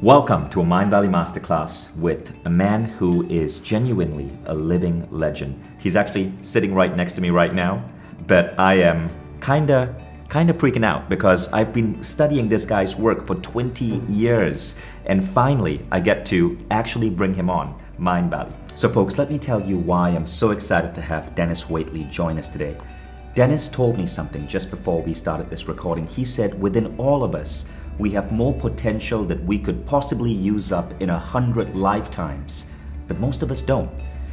Welcome to a Mindvalley Masterclass with a man who is genuinely a living legend. He's actually sitting right next to me right now, but I am kind of freaking out because I've been studying this guy's work for 20 years, and finally I get to actually bring him on Mindvalley. So folks, let me tell you why I'm so excited to have Denis Waitley join us today. Denis told me something just before we started this recording. He said within all of us, we have more potential that we could possibly use up in 100 lifetimes, but most of us don't.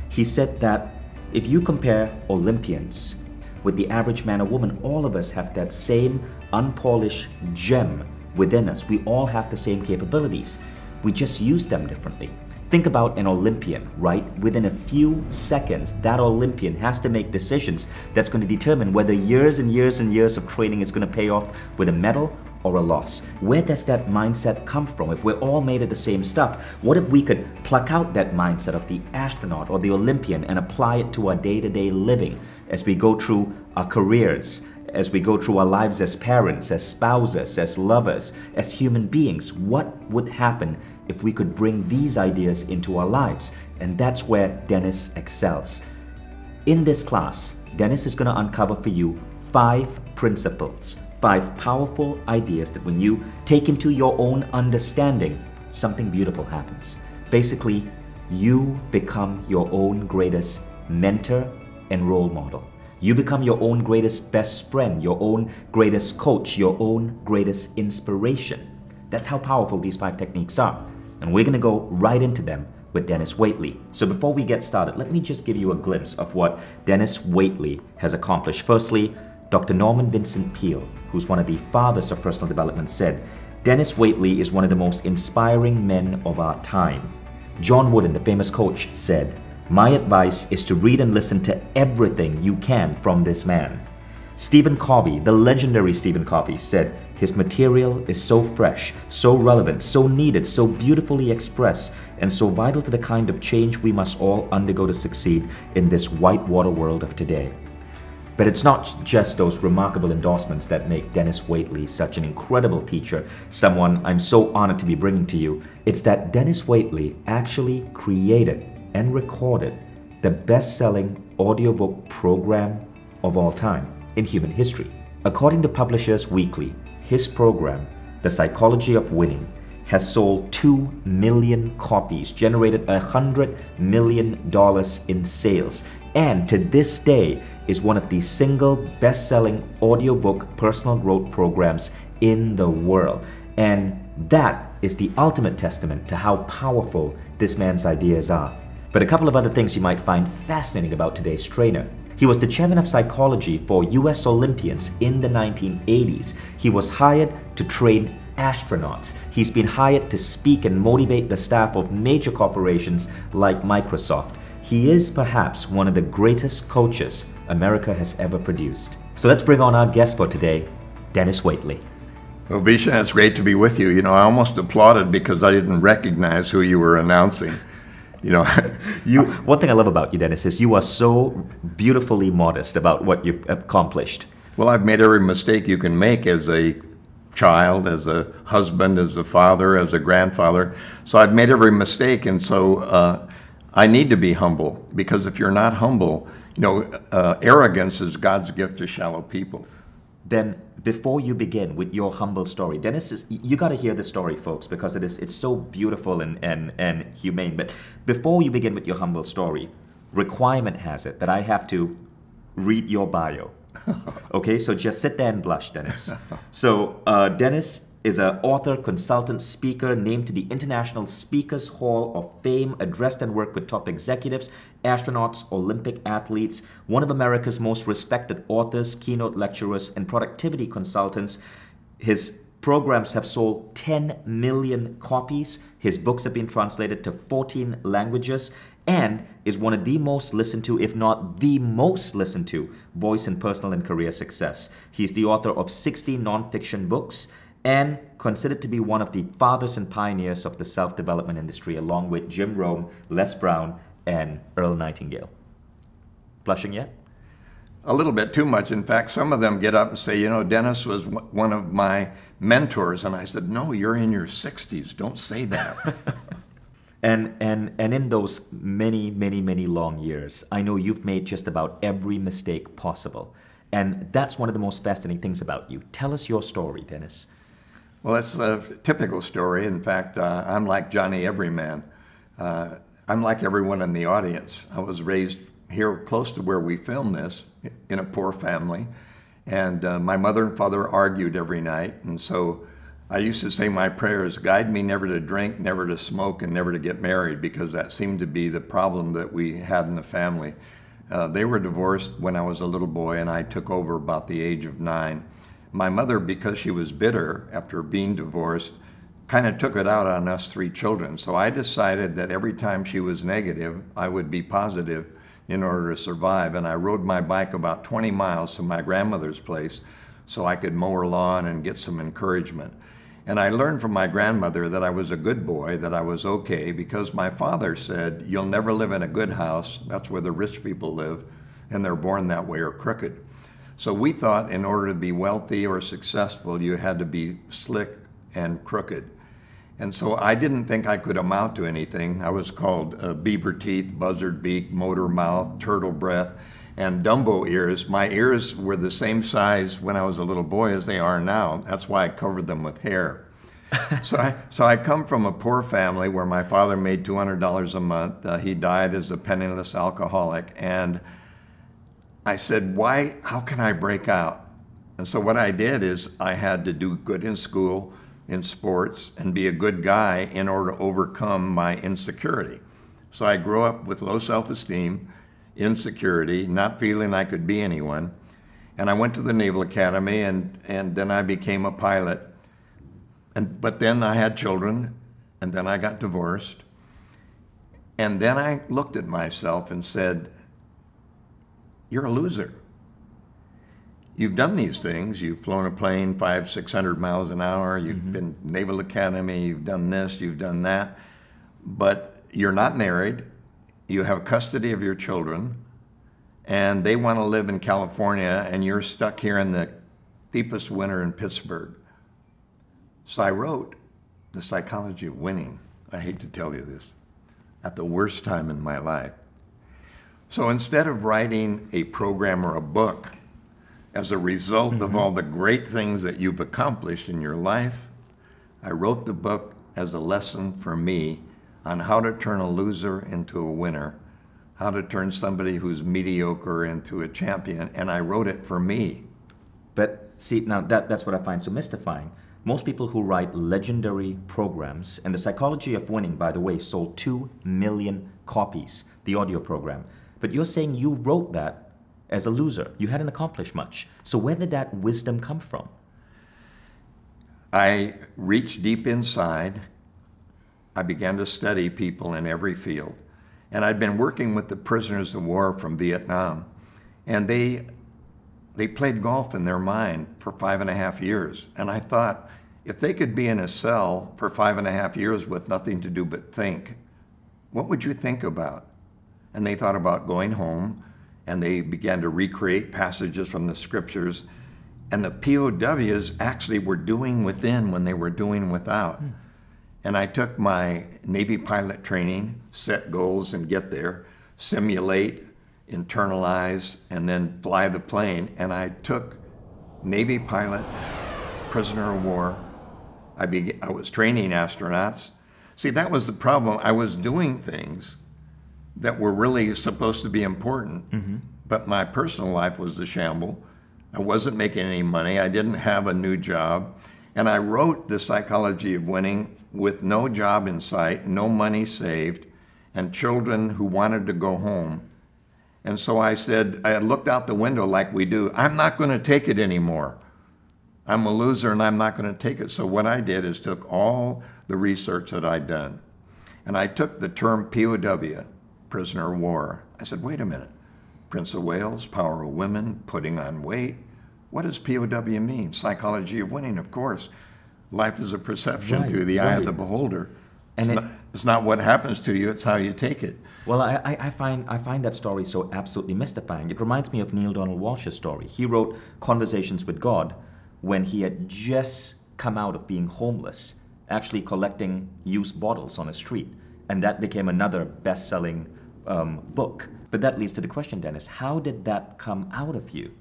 He said that if you compare Olympians with the average man or woman, all of us have that same unpolished gem within us. We all have the same capabilities. We just use them differently. Think about an Olympian, right? Within a few seconds, that Olympian has to make decisions that's going to determine whether years and years and years of training is going to pay off with a medal or a loss. Where does that mindset come from? If we're all made of the same stuff, what if we could pluck out that mindset of the astronaut or the Olympian and apply it to our day-to-day living as we go through our careers, as we go through our lives as parents, as spouses, as lovers, as human beings? What would happen if we could bring these ideas into our lives? And that's where Denis excels. In this class, Denis is going to uncover for you 5 principles, 5 powerful ideas that when you take into your own understanding, something beautiful happens. Basically, you become your own greatest mentor and role model. You become your own greatest best friend, your own greatest coach, your own greatest inspiration. That's how powerful these 5 techniques are. And we're going to go right into them with Denis Waitley. So before we get started, let me just give you a glimpse of what Denis Waitley has accomplished. Firstly, Dr. Norman Vincent Peale, who's one of the fathers of personal development, said, "Denis Waitley is one of the most inspiring men of our time." John Wooden, the famous coach, said, "My advice is to read and listen to everything you can from this man." Stephen Covey, the legendary Stephen Covey, said, "His material is so fresh, so relevant, so needed, so beautifully expressed, and so vital to the kind of change we must all undergo to succeed in this whitewater world of today." But it's not just those remarkable endorsements that make Denis Waitley such an incredible teacher, someone I'm so honored to be bringing to you. It's that Denis Waitley actually created and recorded the best-selling audiobook program of all time in human history. According to Publishers Weekly, his program, The Psychology of Winning, has sold 2 million copies, generated $100 million in sales, and to this day is one of the single best-selling audiobook personal growth programs in the world. And that is the ultimate testament to how powerful this man's ideas are. But a couple of other things you might find fascinating about today's trainer. He was the chairman of psychology for US Olympians in the 1980s. He was hired to train astronauts. He's been hired to speak and motivate the staff of major corporations like Microsoft. He is perhaps one of the greatest coaches America has ever produced. So let's bring on our guest for today, Denis Waitley. Well, Bishan, it's great to be with you. I almost applauded because I didn't recognize who you were announcing. One thing I love about you, Denis, is you are so beautifully modest about what you've accomplished. Well, I've made every mistake you can make as a child, as a husband, as a father, as a grandfather. So I've made every mistake, and so I need to be humble, because if you're not humble, arrogance is God's gift to shallow people. Then before you begin with your humble story, Denis, you got to hear the story, folks, because it's so beautiful and humane. But before you begin with your humble story, requirement has it that I have to read your bio. Okay, so just sit there and blush, Denis. So Denis is an author, consultant, speaker, named to the International Speakers Hall of Fame, addressed and worked with top executives, astronauts, Olympic athletes, one of America's most respected authors, keynote lecturers, and productivity consultants. His programs have sold 10 million copies. His books have been translated to 14 languages and is one of the most listened to, if not the most listened to, voice in personal and career success. He's the author of 60 nonfiction books and considered to be one of the fathers and pioneers of the self-development industry, along with Jim Rohn, Les Brown, and Earl Nightingale. Blushing yet? A little bit too much. In fact, some of them get up and say, you know, Dennis was one of my mentors. And I said, no, you're in your 60s. Don't say that. And in those many, many, many long years, I know you've made just about every mistake possible. And that's one of the most fascinating things about you. Tell us your story, Denis. Well, that's a typical story. In fact, I'm like Johnny Everyman. I'm like everyone in the audience. I was raised here close to where we filmed this, in a poor family. And my mother and father argued every night. And so I used to say my prayers, guide me never to drink, never to smoke, and never to get married, because that seemed to be the problem that we had in the family. They were divorced when I was a little boy, and I took over about the age of 9. My mother, because she was bitter after being divorced, kind of took it out on us 3 children. So I decided that every time she was negative, I would be positive in order to survive. And I rode my bike about 20 miles to my grandmother's place so I could mow her lawn and get some encouragement. And I learned from my grandmother that I was a good boy, that I was okay, because my father said, you'll never live in a good house. That's where the rich people live, and they're born that way or crooked. So we thought in order to be wealthy or successful, you had to be slick and crooked. And so I didn't think I could amount to anything. I was called beaver teeth, buzzard beak, motor mouth, turtle breath, and Dumbo ears. My ears were the same size when I was a little boy as they are now. That's why I covered them with hair. So I come from a poor family where my father made $200 a month. He died as a penniless alcoholic. And I said, how can I break out? And so what I did is I had to do good in school, in sports, and be a good guy in order to overcome my insecurity. So I grew up with low self-esteem, insecurity, not feeling I could be anyone. And I went to the Naval Academy, and then I became a pilot. But then I had children, and then I got divorced. And then I looked at myself and said, you're a loser. You've done these things. You've flown a plane 500-600 miles an hour. You've been Naval Academy. You've done this. You've done that. But you're not married. You have custody of your children, and they want to live in California, and you're stuck here in the deepest winter in Pittsburgh. So I wrote The Psychology of Winning. I hate to tell you this, at the worst time in my life. So instead of writing a program or a book as a result of all the great things that you've accomplished in your life, I wrote the book as a lesson for me on how to turn a loser into a winner, how to turn somebody who's mediocre into a champion, and I wrote it for me. But see, now that's what I find so mystifying. Most people who write legendary programs, and The Psychology of Winning, by the way, sold 2 million copies, the audio program. But you're saying you wrote that as a loser. You hadn't accomplished much. So where did that wisdom come from? I reached deep inside. I began to study people in every field. And I'd been working with the prisoners of war from Vietnam. And they played golf in their mind for 5.5 years. And I thought, if they could be in a cell for 5.5 years with nothing to do but think, what would you think about? And they thought about going home, and they began to recreate passages from the scriptures. And the POWs actually were doing within when they were doing without. And I took my Navy pilot training, set goals and get there, simulate, internalize, and then fly the plane. And I took Navy pilot, prisoner of war. I was training astronauts. See, that was the problem. I was doing things that were really supposed to be important, but my personal life was a shamble. I wasn't making any money. I didn't have a new job. And I wrote The Psychology of Winning with no job in sight, no money saved, and children who wanted to go home. And so I said, I looked out the window like we do, I'm not going to take it anymore. I'm a loser and I'm not going to take it. So what I did is took all the research that I'd done, and I took the term POW, prisoner of war. I said, wait a minute, Prince of Wales, power of women, putting on weight. What does POW mean? Psychology of winning, of course. Life is a perception through the eye of the beholder. It's not what happens to you, it's how you take it. Well, I find that story so absolutely mystifying. It reminds me of Neil Donald Walsh's story. He wrote Conversations with God when he had just come out of being homeless, actually collecting used bottles on a street. And that became another best-selling book. But that leads to the question, Dennis, how did that come out of you?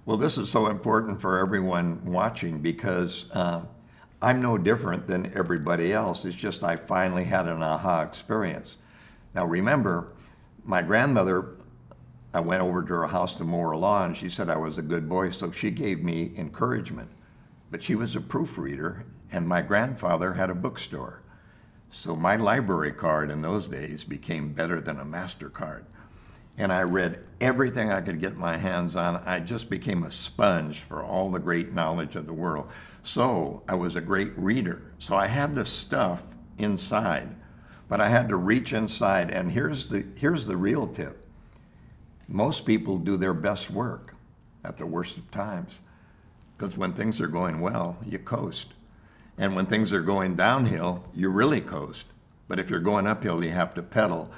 Well, this is so important for everyone watching because I'm no different than everybody else. It's just I finally had an aha experience. Now remember, my grandmother, I went over to her house to mow her lawn. She said I was a good boy, so she gave me encouragement. But she was a proofreader, and my grandfather had a bookstore. So my library card in those days became better than a MasterCard. And I read everything I could get my hands on. I just became a sponge for all the great knowledge of the world. So I was a great reader. So I had the stuff inside, but I had to reach inside. And here's the real tip. Most people do their best work at the worst of times, because when things are going well, you coast. And when things are going downhill, you really coast. But if you're going uphill, you have to pedal.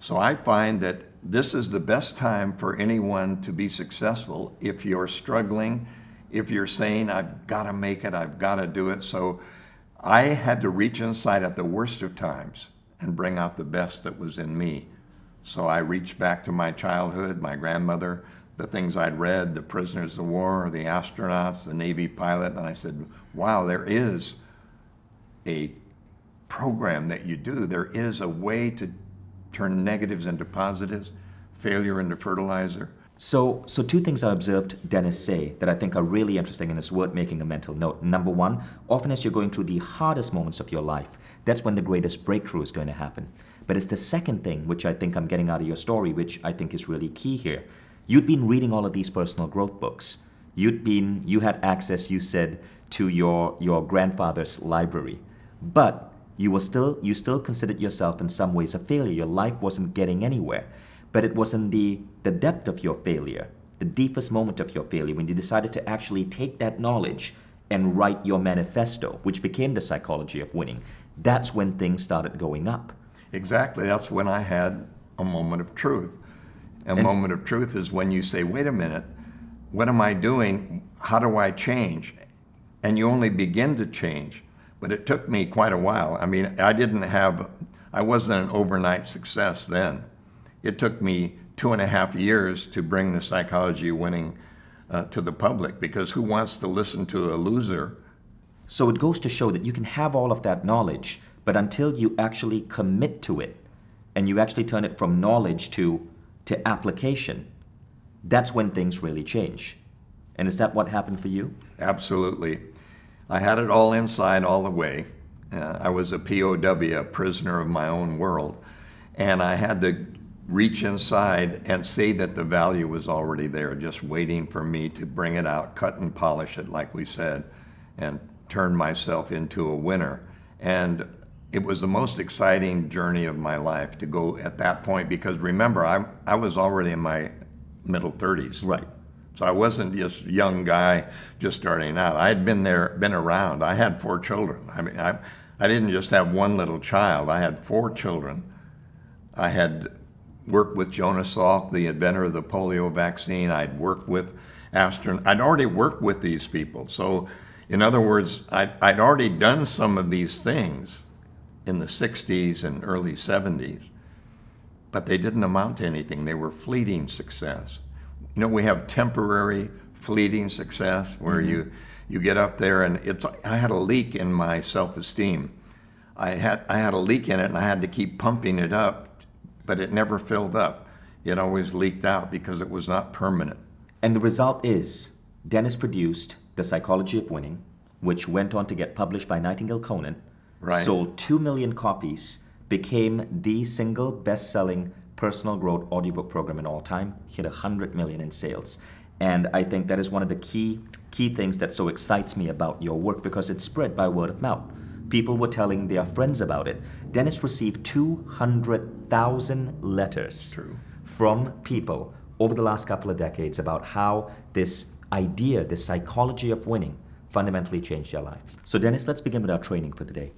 So I find that this is the best time for anyone to be successful if you're struggling, if you're saying, I've got to make it, I've got to do it. So I had to reach inside at the worst of times and bring out the best that was in me. So I reached back to my childhood, my grandmother, the things I'd read, the prisoners of war, the astronauts, the Navy pilot, and I said, wow, there is a program that you do. There is a way to turn negatives into positives, failure into fertilizer. So two things I observed Denis say that I think are really interesting and it's worth making a mental note. Number one, often as you're going through the hardest moments of your life, that's when the greatest breakthrough is going to happen. But it's the second thing, which I think I'm getting out of your story, which I think is really key here. You'd been reading all of these personal growth books. You had access, you said, to your grandfather's library. But you still considered yourself in some ways a failure. Your life wasn't getting anywhere. But it was in the depth of your failure, the deepest moment of your failure, when you decided to actually take that knowledge and write your manifesto, which became the psychology of winning. That's when things started going up. Exactly. That's when I had a moment of truth. A moment of truth is when you say, wait a minute, what am I doing? How do I change? And you only begin to change. But it took me quite a while. I mean, I wasn't an overnight success then. It took me 2.5 years to bring the psychology of winning to the public, because who wants to listen to a loser? So it goes to show that you can have all of that knowledge, but until you actually commit to it, and you actually turn it from knowledge to application, that's when things really change. And is that what happened for you? Absolutely. I had it all inside all the way. I was a POW, a prisoner of my own world, and I had to reach inside and say that the value was already there, just waiting for me to bring it out, cut and polish it, like we said, and turn myself into a winner. And it was the most exciting journey of my life to go at that point, because remember, I was already in my middle 30s. Right. So I wasn't just a young guy just starting out. I had been around. I had 4 children. I mean, I didn't just have one little child. I had 4 children. I had worked with Jonas Salk, the inventor of the polio vaccine. I'd worked with I'd already worked with these people. So in other words, I'd already done some of these things in the 60s and early 70s, but they didn't amount to anything. They were fleeting success. You know, we have temporary, fleeting success where you get up there and I had a leak in my self-esteem. I had a leak in it and I had to keep pumping it up, but it never filled up. It always leaked out because it was not permanent. And the result is, Denis produced The Psychology of Winning, which went on to get published by Nightingale Conant, right. Sold 2 million copies, became the single best-selling personal growth audiobook program in all time, hit 100 million in sales. And I think that is one of the key things that so excites me about your work, because it's spread by word of mouth. People were telling their friends about it. Denis received 200,000 letters from people over the last couple of decades about how this idea, the psychology of winning, fundamentally changed their lives. So Denis, let's begin with our training for today.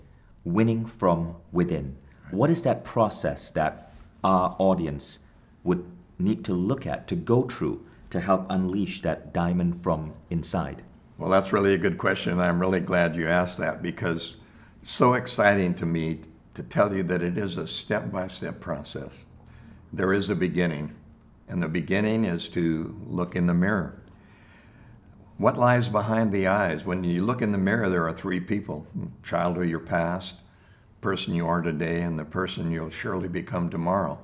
winning from within. What is that process that our audience would need to look at, to go through, to help unleash that diamond from inside? Well, that's really a good question, and I'm really glad you asked that, because it's so exciting to me to tell you that it is a step-by-step process. There is a beginning, and the beginning is to look in the mirror. What lies behind the eyes? When you look in the mirror, there are three people: child of your past, person you are today, and the person you'll surely become tomorrow.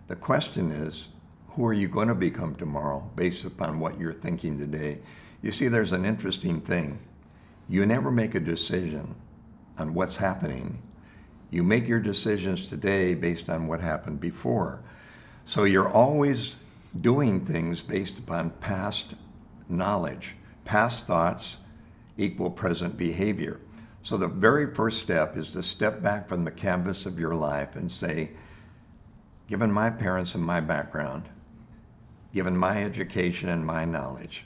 The question is, who are you going to become tomorrow based upon what you're thinking today? You see, there's an interesting thing. You never make a decision on what's happening. You make your decisions today based on what happened before. So you're always doing things based upon past knowledge. Past thoughts equal present behavior. So the very first step is to step back from the canvas of your life and say, given my parents and my background, given my education and my knowledge,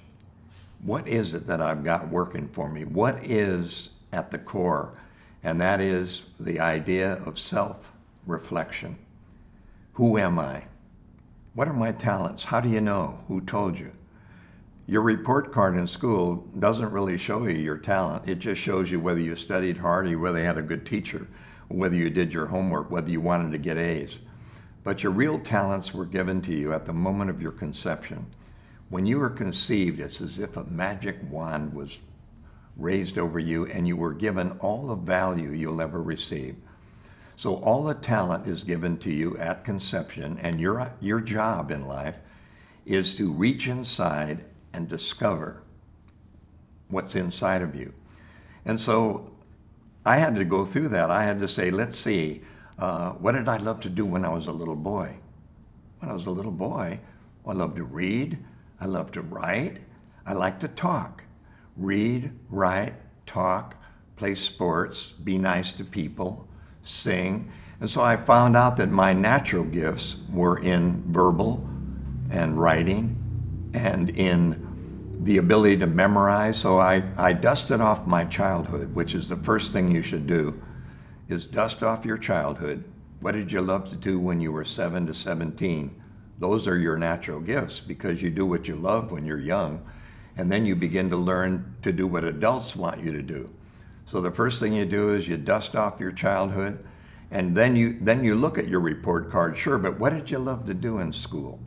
what is it that I've got working for me? What is at the core? And that is the idea of self-reflection. Who am I? What are my talents? How do you know? Who told you? Your report card in school doesn't really show you your talent. It just shows you whether you studied hard, or whether you had a good teacher, whether you did your homework, whether you wanted to get A's. But your real talents were given to you at the moment of your conception. When you were conceived, it's as if a magic wand was raised over you and you were given all the value you'll ever receive. So all the talent is given to you at conception, and your job in life is to reach inside and discover what's inside of you. And so I had to go through that. I had to say, let's see, what did I love to do when I was a little boy? When I was a little boy, I loved to read, I loved to write, I liked to talk. Read, write, talk, play sports, be nice to people, sing. And so I found out that my natural gifts were in verbal and writing and in the ability to memorize. So I dusted off my childhood, which is the first thing you should do, is dust off your childhood. What did you love to do when you were 7 to 17? Those are your natural gifts, because you do what you love when you're young, and then you begin to learn to do what adults want you to do. So the first thing you do is you dust off your childhood, and then you look at your report card. Sure, but what did you love to do in school?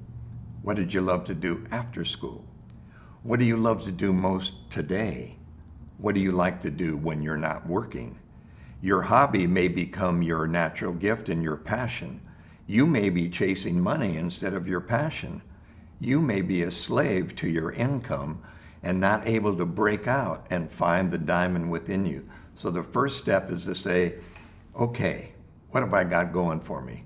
What did you love to do after school? What do you love to do most today? What do you like to do when you're not working? Your hobby may become your natural gift and your passion. You may be chasing money instead of your passion. You may be a slave to your income and not able to break out and find the diamond within you. So the first step is to say, okay, what have I got going for me?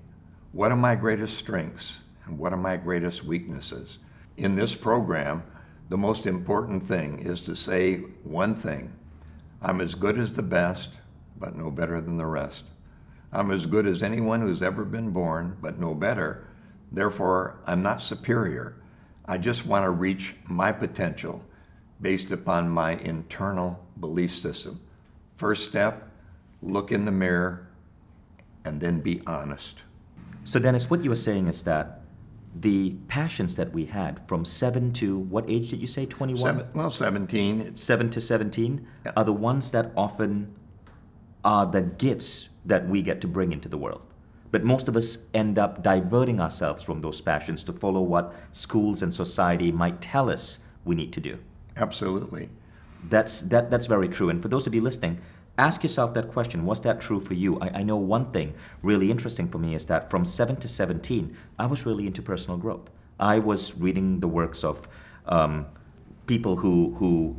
What are my greatest strengths and what are my greatest weaknesses? In this program, the most important thing is to say one thing: I'm as good as the best, but no better than the rest. I'm as good as anyone who's ever been born, but no better. Therefore, I'm not superior. I just want to reach my potential based upon my internal belief system. First step, look in the mirror and then be honest. So Dennis, what you were saying is that the passions that we had from 7 to, what age did you say, 21? 17. 7 to 17 Yeah. are the ones that often are the gifts that we get to bring into the world. But most of us end up diverting ourselves from those passions to follow what schools and society might tell us we need to do. Absolutely. That's very true. And for those of you listening, ask yourself that question. Was that true for you? I know one thing really interesting for me is that from 7 to 17, I was really into personal growth. I was reading the works of people who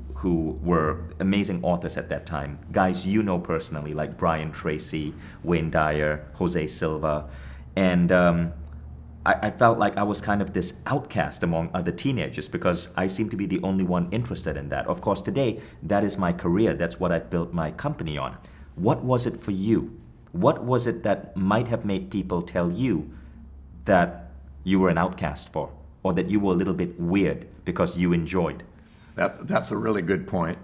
were amazing authors at that time. Guys you know personally, like Brian Tracy, Wayne Dyer, Jose Silva. And I felt like I was kind of this outcast among other teenagers because I seemed to be the only one interested in that. Of course, today, that is my career. That's what I built my company on. What was it for you? What was it that might have made people tell you that you were an outcast for, or that you were a little bit weird because you enjoyed? That's a really good point.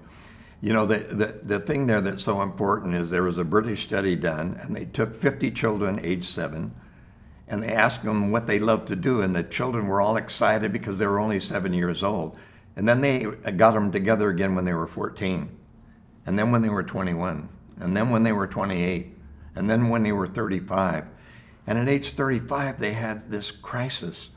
You know, the thing there that's so important is there was a British study done, and they took 50 children aged 7, and they asked them what they loved to do, and the children were all excited because they were only 7 years old. And then they got them together again when they were 14, and then when they were 21, and then when they were 28, and then when they were 35. And at age 35, they had this crisis.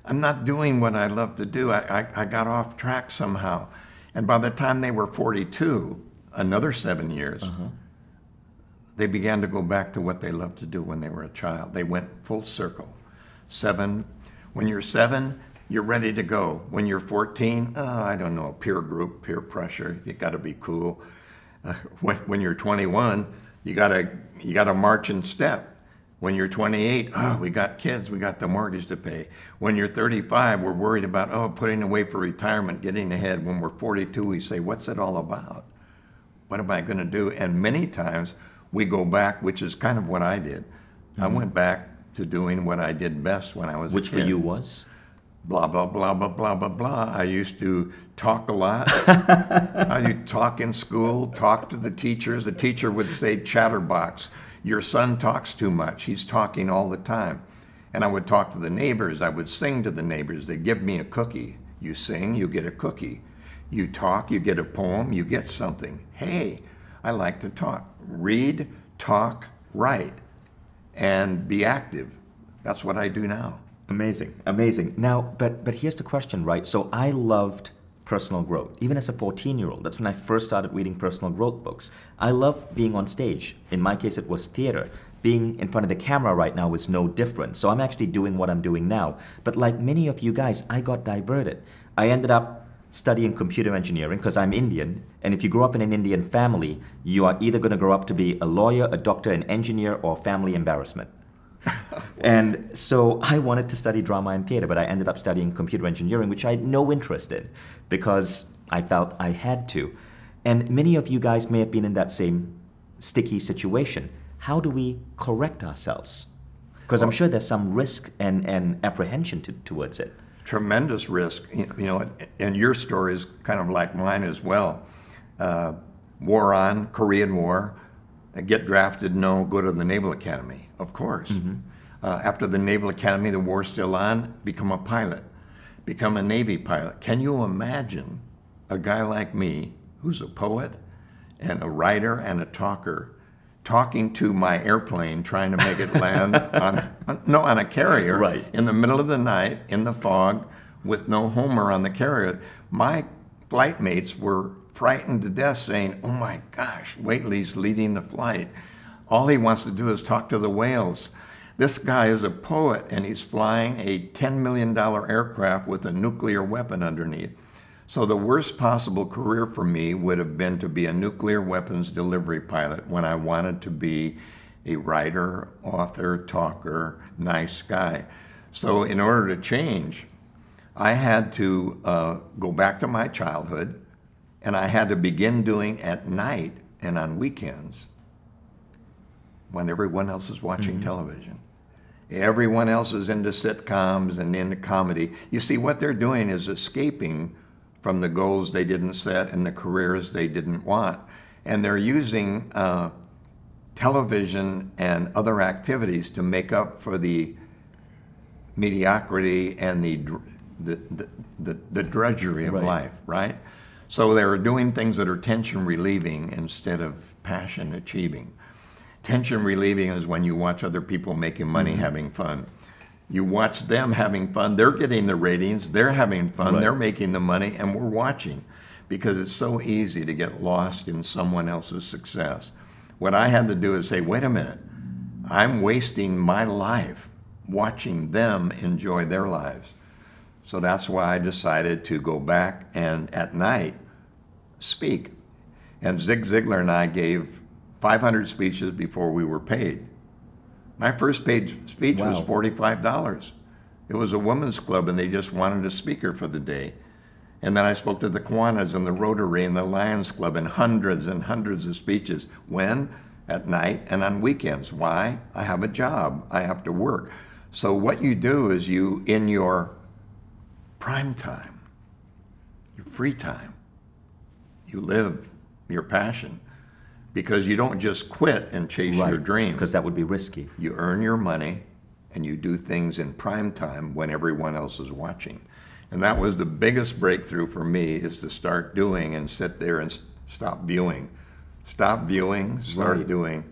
I'm not doing what I love to do. I got off track somehow. And by the time they were 42, another 7 years, they began to go back to what they loved to do when they were a child. They went full circle. 7, when you're 7, you're ready to go. When you're 14, I don't know, peer group, peer pressure, you gotta be cool. When you're 21, you gotta march in step. When you're 28, we got kids, we got the mortgage to pay. When you're 35, we're worried about, putting away for retirement, getting ahead. When we're 42, we say, what's it all about? What am I gonna do? And many times we go back, which is kind of what I did. I went back to doing what I did best when I was a kid. Which for you was? Blah, blah, blah, blah, blah, blah, blah. I used to talk a lot. I used to talk in school, talk to the teachers. The teacher would say, chatterbox. Your son talks too much. He's talking all the time. And I would talk to the neighbors. I would sing to the neighbors. They'd give me a cookie. You sing, you get a cookie. You talk, you get a poem, you get something. Hey, I like to talk. Read, talk, write, and be active. That's what I do now. Amazing, amazing. Now, but here's the question, right? So I loved personal growth. Even as a 14-year-old, that's when I first started reading personal growth books. I love being on stage. In my case, it was theater. Being in front of the camera right now is no different. So I'm actually doing what I'm doing now. But like many of you guys, I got diverted. I ended up studying computer engineering because I'm Indian. And if you grow up in an Indian family, you are either going to grow up to be a lawyer, a doctor, an engineer, or family embarrassment. And so I wanted to study drama and theater, but I ended up studying computer engineering, which I had no interest in because I felt I had to. And many of you guys may have been in that same sticky situation. How do we correct ourselves? Because I'm sure there's some risk and apprehension towards it. Tremendous risk, and your story is kind of like mine as well. War on, Korean War, get drafted, no, go to the Naval Academy, of course. After the Naval Academy, the war's still on, become a pilot, become a Navy pilot. Can you imagine a guy like me, who's a poet and a writer and a talker, talking to my airplane, trying to make it land on a carrier, right, in the middle of the night, in the fog, with no Homer on the carrier? My flight mates were frightened to death, saying, oh my gosh, Waitley's leading the flight. All he wants to do is talk to the whales. This guy is a poet, and he's flying a $10 million aircraft with a nuclear weapon underneath. So the worst possible career for me would have been to be a nuclear weapons delivery pilot when I wanted to be a writer, author, talker, nice guy. So in order to change, I had to go back to my childhood, and I had to begin doing at night and on weekends when everyone else is watching television. Everyone else is into sitcoms and into comedy. You see, what they're doing is escaping from the goals they didn't set and the careers they didn't want. And they're using television and other activities to make up for the mediocrity and the drudgery of life, right? So they're doing things that are tension relieving instead of passion achieving. Tension relieving is when you watch other people making money, having fun. You watch them having fun, they're getting the ratings, they're having fun, they're making the money, and we're watching because it's so easy to get lost in someone else's success. What I had to do is say, wait a minute, I'm wasting my life watching them enjoy their lives. So that's why I decided to go back and at night speak. And Zig Ziglar and I gave 500 speeches before we were paid. My first paid speech was $45. It was a women's club, and they just wanted a speaker for the day. And then I spoke to the Kiwanis and the Rotary and the Lions Club, and hundreds of speeches. When? At night and on weekends. Why? I have a job. I have to work. So what you do is you, in your prime time, your free time, you live your passion, because you don't just quit and chase your dream. Because that would be risky. You earn your money and you do things in prime time when everyone else is watching. And that was the biggest breakthrough for me, is to start doing and sit there and stop viewing. Stop viewing, start doing.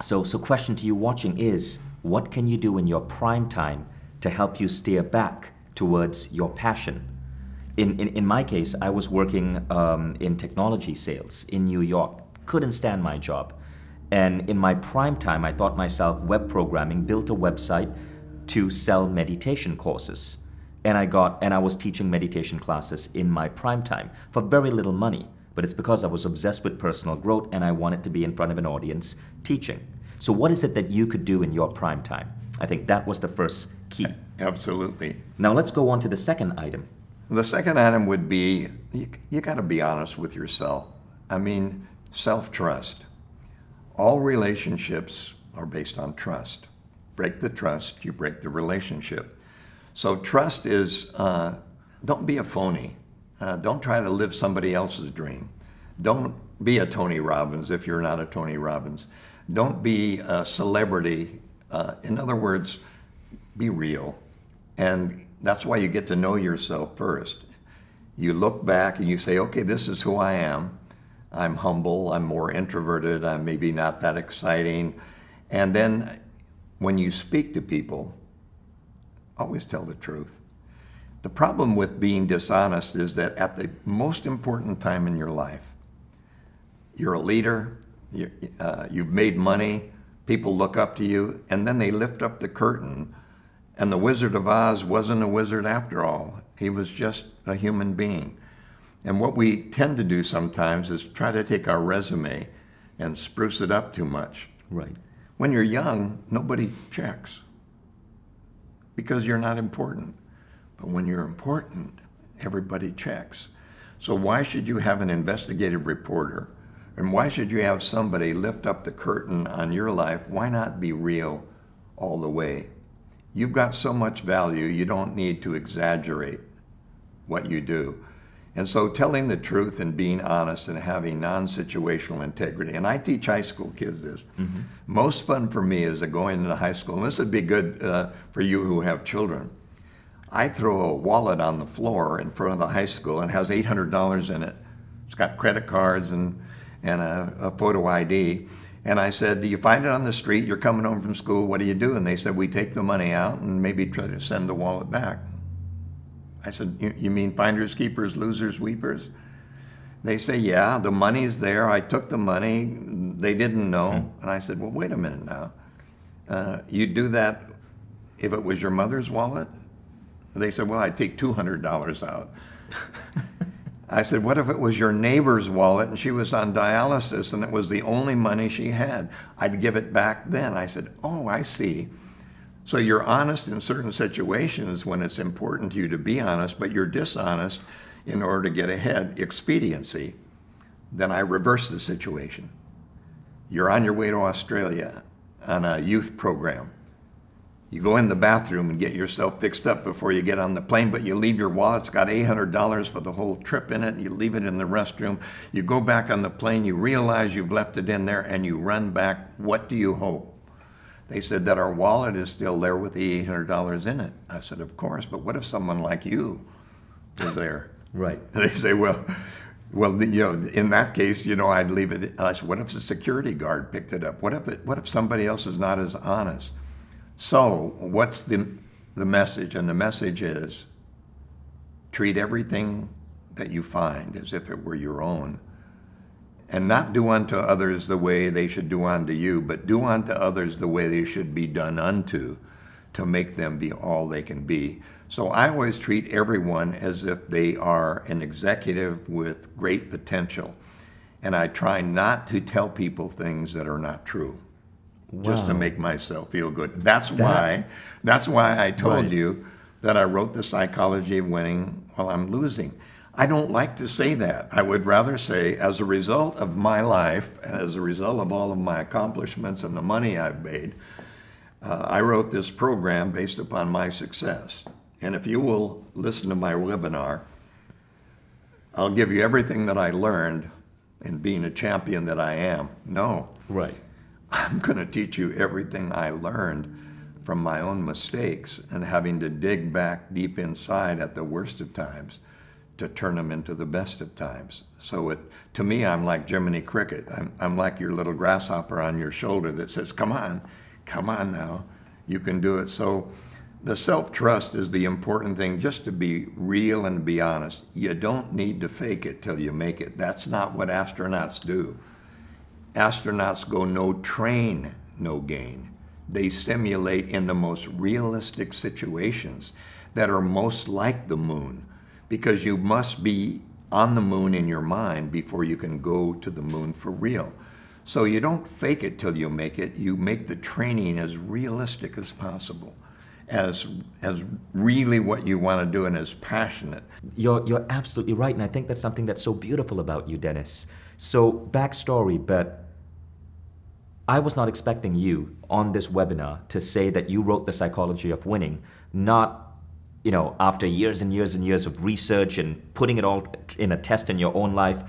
So question to you watching is, what can you do in your prime time to help you steer back towards your passion? In my case, I was working in technology sales in New York. Couldn't stand my job. And in my prime time, I thought myself web programming, built a website to sell meditation courses. And I was teaching meditation classes in my prime time for very little money. But it's because I was obsessed with personal growth and I wanted to be in front of an audience teaching. So what is it that you could do in your prime time? I think that was the first key. Absolutely. Now let's go on to the second item. The second item would be, you got to be honest with yourself. I mean, self-trust. All relationships are based on trust. Break the trust, you break the relationship. So trust is, don't be a phony. Don't try to live somebody else's dream. Don't be a Tony Robbins if you're not a Tony Robbins. Don't be a celebrity. In other words, be real. And that's why you get to know yourself first. You look back and you say, okay, this is who I am. I'm humble, I'm more introverted, I'm maybe not that exciting. And then when you speak to people, always tell the truth. The problem with being dishonest is that at the most important time in your life, you're a leader, you've made money, people look up to you, and then they lift up the curtain, and the Wizard of Oz wasn't a wizard after all. He was just a human being. And what we tend to do sometimes is try to take our resume and spruce it up too much. Right. When you're young, nobody checks because you're not important. But when you're important, everybody checks. So why should you have an investigative reporter? And why should you have somebody lift up the curtain on your life? Why not be real all the way? You've got so much value, you don't need to exaggerate what you do. And so telling the truth and being honest and having non-situational integrity, and I teach high school kids this. Mm-hmm. Most fun for me is to go into high school, and this would be good for you who have children. I throw a wallet on the floor in front of the high school and it has $800 in it. It's got credit cards and a photo ID. And I said, do you find it on the street? You're coming home from school, what do you do? And they said, we take the money out and maybe try to send the wallet back. I said, you mean finders, keepers, losers, weepers? They say, yeah, the money's there. I took the money. They didn't know. Mm-hmm. And I said, well, wait a minute now. You'd do that if it was your mother's wallet? They said, well, I'd take $200 out. I said, what if it was your neighbor's wallet and she was on dialysis and it was the only money she had? I'd give it back then. I said, oh, I see. So you're honest in certain situations when it's important to you to be honest, but you're dishonest in order to get ahead. Expediency. Then I reverse the situation. You're on your way to Australia on a youth program. You go in the bathroom and get yourself fixed up before you get on the plane, but you leave your wallet. It's got $800 for the whole trip in it. And you leave it in the restroom. You go back on the plane. You realize you've left it in there, and you run back. What do you hope? They said that our wallet is still there with the $800 in it. I said, of course, but what if someone like you is there? Right. And they say, well, in that case, I'd leave it. And I said, what if the security guard picked it up? What if somebody else is not as honest? So what's the message? And the message is, treat everything that you find as if it were your own. And not do unto others the way they should do unto you, but do unto others the way they should be done unto, to make them be all they can be. So I always treat everyone as if they are an executive with great potential. And I try not to tell people things that are not true. Wow. Just to make myself feel good. That's why I told you that I wrote The Psychology of Winning While I'm Losing. I don't like to say that. I would rather say, as a result of my life, as a result of all of my accomplishments and the money I've made, I wrote this program based upon my success. And if you will listen to my webinar, I'll give you everything that I learned and being a champion that I am. No. Right. I'm going to teach you everything I learned from my own mistakes and having to dig back deep inside at the worst of times to turn them into the best of times. So to me, I'm like Jiminy Cricket. I'm like your little grasshopper on your shoulder that says, come on now, you can do it. So the self-trust is the important thing, just to be real and be honest. You don't need to fake it till you make it. That's not what astronauts do. Astronauts go no train, no gain. They simulate in the most realistic situations that are most like the moon, because you must be on the moon in your mind before you can go to the moon for real. So you don't fake it till you make it. You make the training as realistic as possible, as really what you want to do and as passionate. You're absolutely right, and I think that's something that's so beautiful about you, Denis. So, backstory, but I was not expecting you on this webinar to say that you wrote The Psychology of Winning, not after years and years and years of research and putting it all in a test in your own life.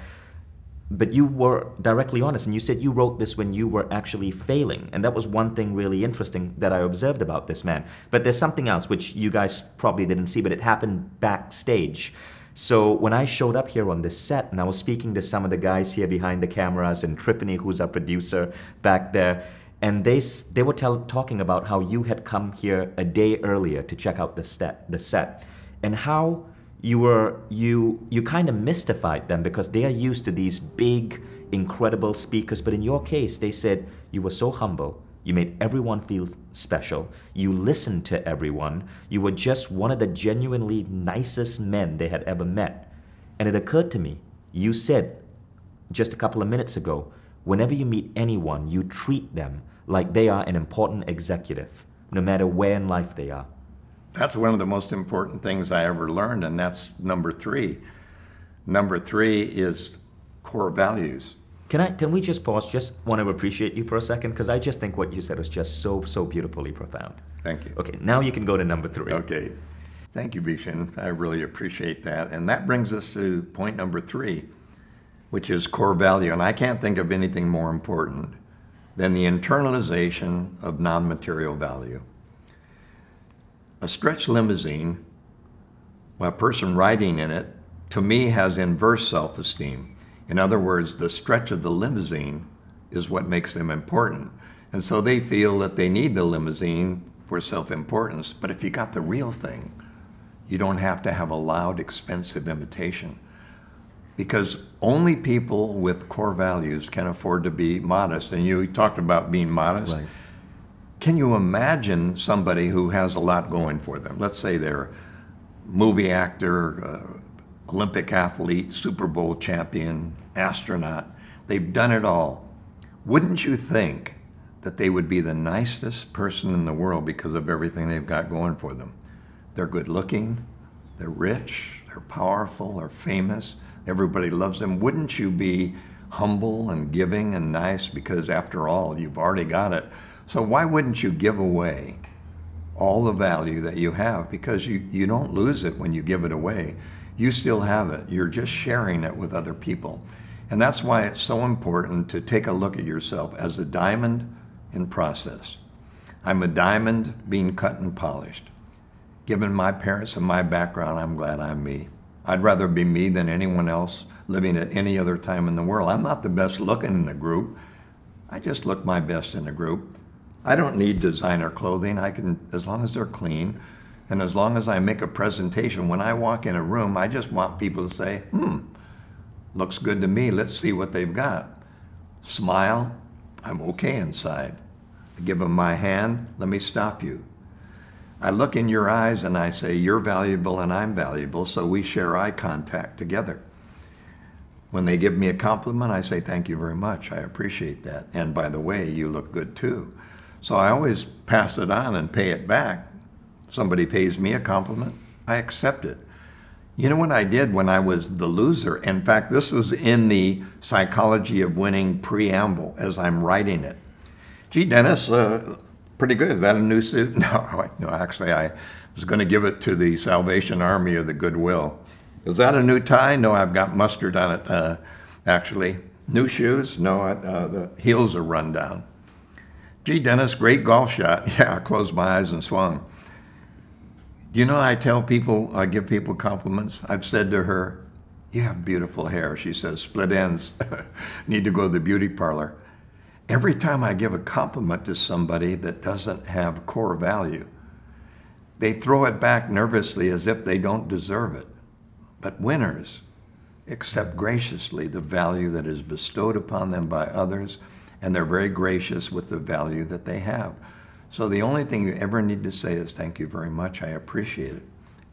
But you were directly honest, and you said you wrote this when you were actually failing. And that was one thing really interesting that I observed about this man. But there's something else which you guys probably didn't see, but it happened backstage. So when I showed up here on this set, and I was speaking to some of the guys here behind the cameras, and Tiffany, who's our producer back there, and they were talking about how you had come here a day earlier to check out the set, and how you kind of mystified them because they are used to these big, incredible speakers. But in your case, they said you were so humble. You made everyone feel special. You listened to everyone. You were just one of the genuinely nicest men they had ever met. And it occurred to me, you said just a couple of minutes ago, whenever you meet anyone, you treat them like they are an important executive, no matter where in life they are. That's one of the most important things I ever learned, and that's number 3. Number 3 is core values. Can we just pause? Just want to appreciate you for a second, because I just think what you said was just so beautifully profound. Thank you. Okay, now you can go to number 3. Okay. Thank you, Bishan. I really appreciate that. And that brings us to point number 3, which is core value. And I can't think of anything more important than the internalization of non-material value. A stretch limousine, a person riding in it, to me has inverse self-esteem. In other words, the stretch of the limousine is what makes them important. And so they feel that they need the limousine for self-importance. But if you got the real thing, you don't have to have a loud, expensive imitation. Because only people with core values can afford to be modest. And you talked about being modest. Right. Can you imagine somebody who has a lot going for them? Let's say they're a movie actor, Olympic athlete, Super Bowl champion, astronaut. They've done it all. Wouldn't you think that they would be the nicest person in the world because of everything they've got going for them? They're good looking, they're rich, they're powerful, they're famous, everybody loves them. Wouldn't you be humble and giving and nice because after all, you've already got it? So why wouldn't you give away all the value that you have? Because you don't lose it when you give it away. You still have it. You're just sharing it with other people. And that's why it's so important to take a look at yourself as a diamond in process. I'm a diamond being cut and polished. Given my parents and my background, I'm glad I'm me. I'd rather be me than anyone else living at any other time in the world. I'm not the best looking in the group. I just look my best in the group. I don't need designer clothing. I can, as long as they're clean, and as long as I make a presentation, when I walk in a room, I just want people to say, looks good to me. Let's see what they've got. Smile. I'm okay inside. I give them my hand. Let me stop you. I look in your eyes and I say, you're valuable and I'm valuable, so we share eye contact together. When they give me a compliment, I say, thank you very much. I appreciate that. And by the way, you look good too. So I always pass it on and pay it back. Somebody pays me a compliment, I accept it. You know what I did when I was the loser? In fact, this was in the Psychology of Winning preamble as I'm writing it. Gee, Denis, pretty good. Is that a new suit? No, actually, I was going to give it to the Salvation Army of the Goodwill. Is that a new tie? No, I've got mustard on it, actually. New shoes? No, the heels are run down. Gee, Dennis, great golf shot. Yeah, I closed my eyes and swung. Do you know I give people compliments? I've said to her, you have beautiful hair. She says, split ends. Need to go to the beauty parlor. Every time I give a compliment to somebody that doesn't have core value, they throw it back nervously as if they don't deserve it. But winners accept graciously the value that is bestowed upon them by others, and they're very gracious with the value that they have. So the only thing you ever need to say is, thank you very much, I appreciate it,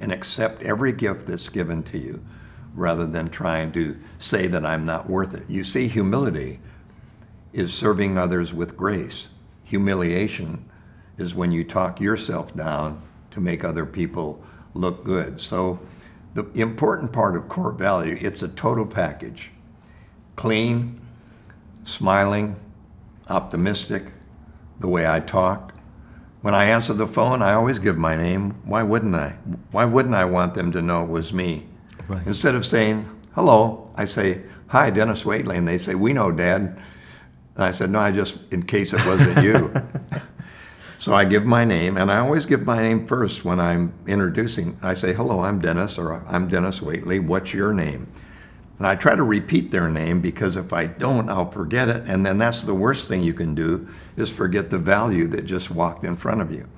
and accept every gift that's given to you, rather than trying to say that I'm not worth it. You see, humility is serving others with grace. Humiliation is when you talk yourself down to make other people look good. So the important part of core value, it's a total package. Clean, smiling, optimistic, the way I talk. When I answer the phone, I always give my name. Why wouldn't I? Why wouldn't I want them to know it was me? Right. Instead of saying, hello, I say, hi, Denis Waitley, and they say, we know, Dad. And I said, no, I just, in case it wasn't you. So I give my name, and I always give my name first when I'm introducing. I say, hello, I'm Denis, or I'm Denis Waitley, what's your name? And I try to repeat their name, because if I don't, I'll forget it, and then that's the worst thing you can do, is forget the value that just walked in front of you.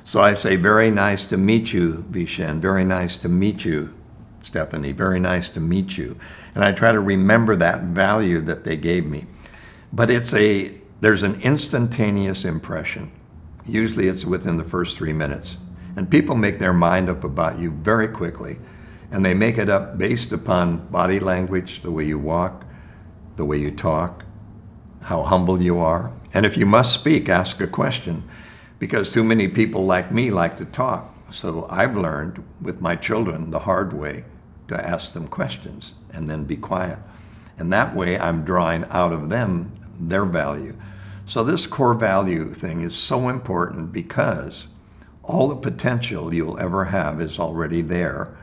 So I say, very nice to meet you, Vishen, very nice to meet you, Stephanie, very nice to meet you. And I try to remember that value that they gave me. But there's an instantaneous impression. Usually it's within the first 3 minutes. And people make their mind up about you very quickly. And they make it up based upon body language, the way you walk, the way you talk, how humble you are. And if you must speak, ask a question, because too many people like me like to talk. So I've learned with my children the hard way to ask them questions and then be quiet. And that way I'm drawing out of them their value. So this core value thing is so important, because all the potential you'll ever have is already there.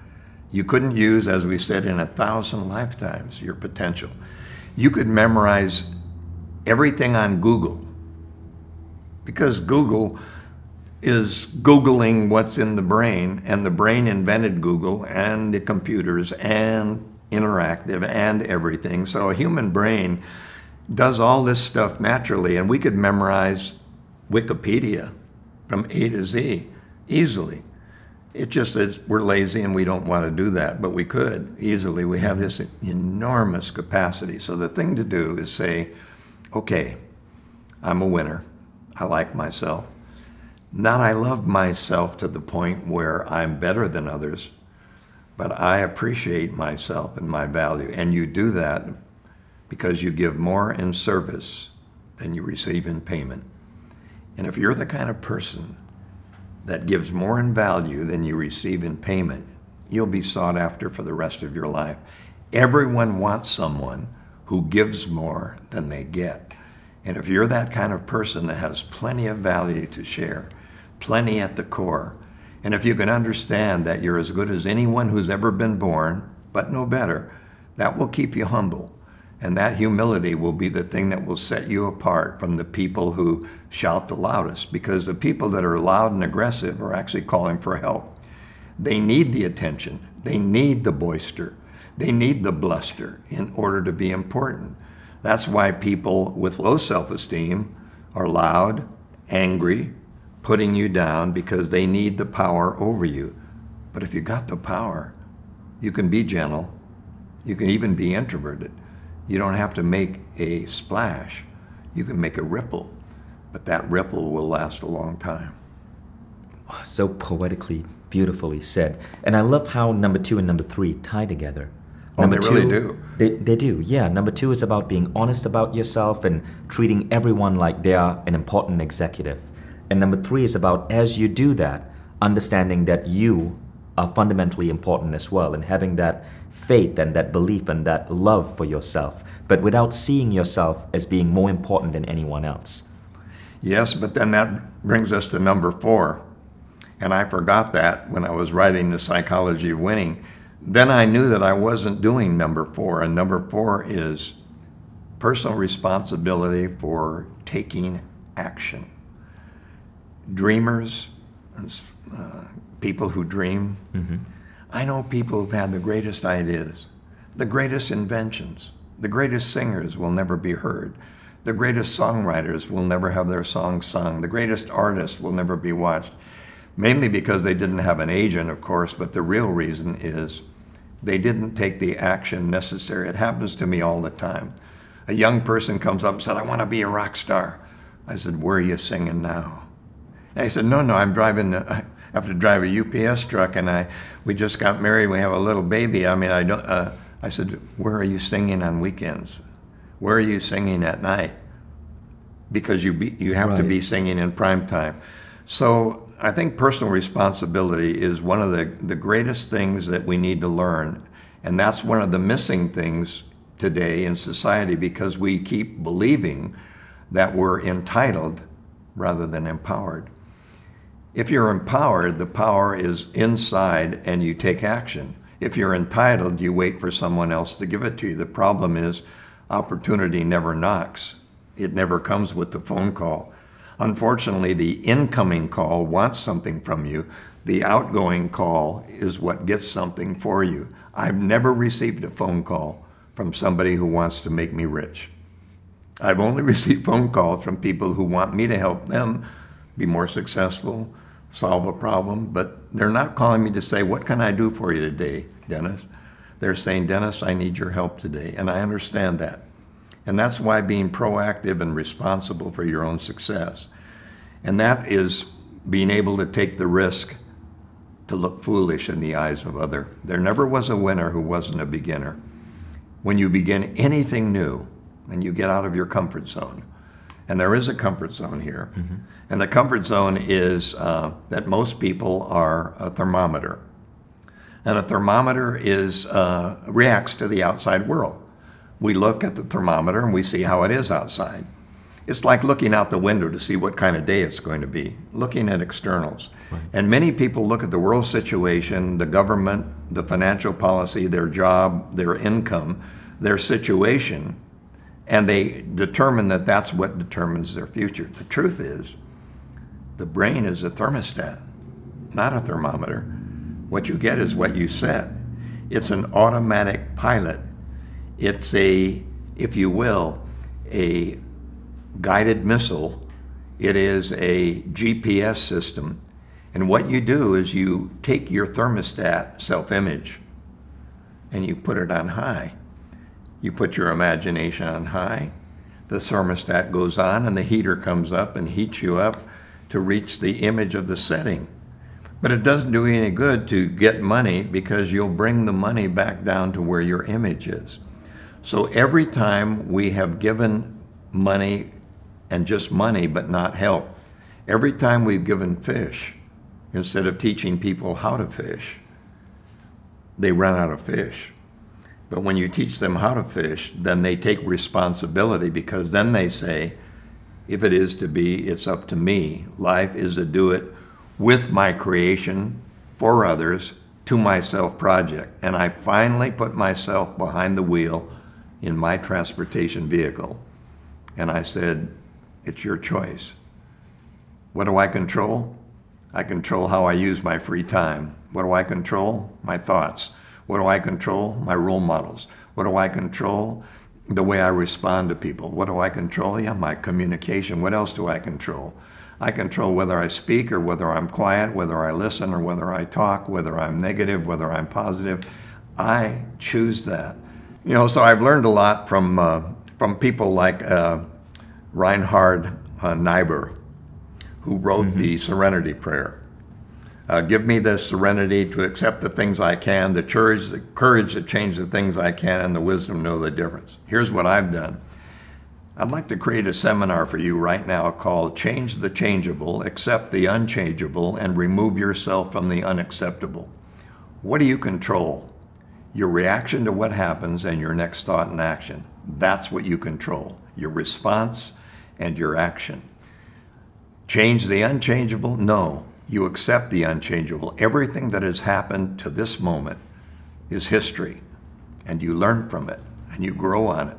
You couldn't use, as we said, in 1,000 lifetimes, your potential. You could memorize everything on Google, because Google is Googling what's in the brain, and the brain invented Google and the computers and interactive and everything. So a human brain does all this stuff naturally, and we could memorize Wikipedia from A to Z easily. It just is we're lazy and we don't want to do that, but we could easily. We have this enormous capacity. So the thing to do is say, okay, I'm a winner. I like myself. Not I love myself to the point where I'm better than others, but I appreciate myself and my value. And you do that because you give more in service than you receive in payment. And if you're the kind of person that gives more in value than you receive in payment, you'll be sought after for the rest of your life. Everyone wants someone who gives more than they get. And if you're that kind of person that has plenty of value to share, plenty at the core, and if you can understand that you're as good as anyone who's ever been born, but no better, that will keep you humble. And that humility will be the thing that will set you apart from the people who shout the loudest, because the people that are loud and aggressive are actually calling for help. They need the attention. They need the boister. They need the bluster in order to be important. That's why people with low self-esteem are loud, angry, putting you down, because they need the power over you. But if you got the power, you can be gentle. You can even be introverted. You don't have to make a splash. You can make a ripple, but that ripple will last a long time. So poetically, beautifully said. And I love how number 2 and number 3 tie together. Number they really do. They do, yeah. Number 2 is about being honest about yourself and treating everyone like they are an important executive. And number 3 is about, as you do that, understanding that you are fundamentally important as well, and having that faith and that belief and that love for yourself, but without seeing yourself as being more important than anyone else. Yes, but then that brings us to number 4. And I forgot that when I was writing The Psychology of Winning. Then I knew that I wasn't doing number 4, and number 4 is personal responsibility for taking action. Dreamers, people who dream. I know people who've had the greatest ideas, the greatest inventions. The greatest singers will never be heard. The greatest songwriters will never have their songs sung. The greatest artists will never be watched. Mainly because they didn't have an agent, of course, but the real reason is they didn't take the action necessary. It happens to me all the time. A young person comes up and said, I want to be a rock star. I said, where are you singing now? And he said, no, I'm driving, I have to drive a UPS truck, and we just got married, we have a little baby. I mean, I said, where are you singing on weekends? Where are you singing at night? Because you have to be singing in prime time. So I think personal responsibility is one of the greatest things that we need to learn. And that's one of the missing things today in society, because we keep believing that we're entitled rather than empowered. If you're empowered, the power is inside and you take action. If you're entitled, you wait for someone else to give it to you. The problem is opportunity never knocks. It never comes with the phone call. Unfortunately, the incoming call wants something from you. The outgoing call is what gets something for you. I've never received a phone call from somebody who wants to make me rich. I've only received phone calls from people who want me to help them be more successful, solve a problem, but they're not calling me to say, what can I do for you today, Dennis? They're saying, Dennis, I need your help today, and I understand that. And that's why being proactive and responsible for your own success. And that is being able to take the risk to look foolish in the eyes of others. There never was a winner who wasn't a beginner. When you begin anything new and you get out of your comfort zone, and there is a comfort zone here, and the comfort zone is that most people are a thermometer. And a thermometer reacts to the outside world. We look at the thermometer and we see how it is outside. It's like looking out the window to see what kind of day it's going to be, looking at externals. Right. And many people look at the world situation, the government, the financial policy, their job, their income, their situation, and they determine that that's what determines their future. The truth is, the brain is a thermostat, not a thermometer. What you get is what you set. It's an automatic pilot. It's if you will, a guided missile. It is a GPS system. And what you do is you take your thermostat self-image and you put it on high. You put your imagination on high. The thermostat goes on and the heater comes up and heats you up to reach the image of the setting. But it doesn't do you any good to get money, because you'll bring the money back down to where your image is. So every time we have given money, and just money but not help, every time we've given fish, instead of teaching people how to fish, they run out of fish. But when you teach them how to fish, then they take responsibility, because then they say, if it is to be, it's up to me. Life is to do it with my creation, for others, to myself project. And I finally put myself behind the wheel in my transportation vehicle. And I said, it's your choice. What do I control? I control how I use my free time. What do I control? My thoughts. What do I control? My role models. What do I control? The way I respond to people. What do I control? Yeah, my communication. What else do I control? I control whether I speak or whether I'm quiet, whether I listen or whether I talk, whether I'm negative, whether I'm positive. I choose that. You know, so I've learned a lot from people like Reinhard Niebuhr, who wrote the Serenity Prayer. Give me the serenity to accept the things I can, the courage to change the things I can, and the wisdom to know the difference. Here's what I've done. I'd like to create a seminar for you right now called Change the Changeable, Accept the Unchangeable, and Remove Yourself from the Unacceptable. What do you control? Your reaction to what happens and your next thought and action. That's what you control, your response and your action. Change the unchangeable? No. You accept the unchangeable. Everything that has happened to this moment is history, and you learn from it, and you grow on it,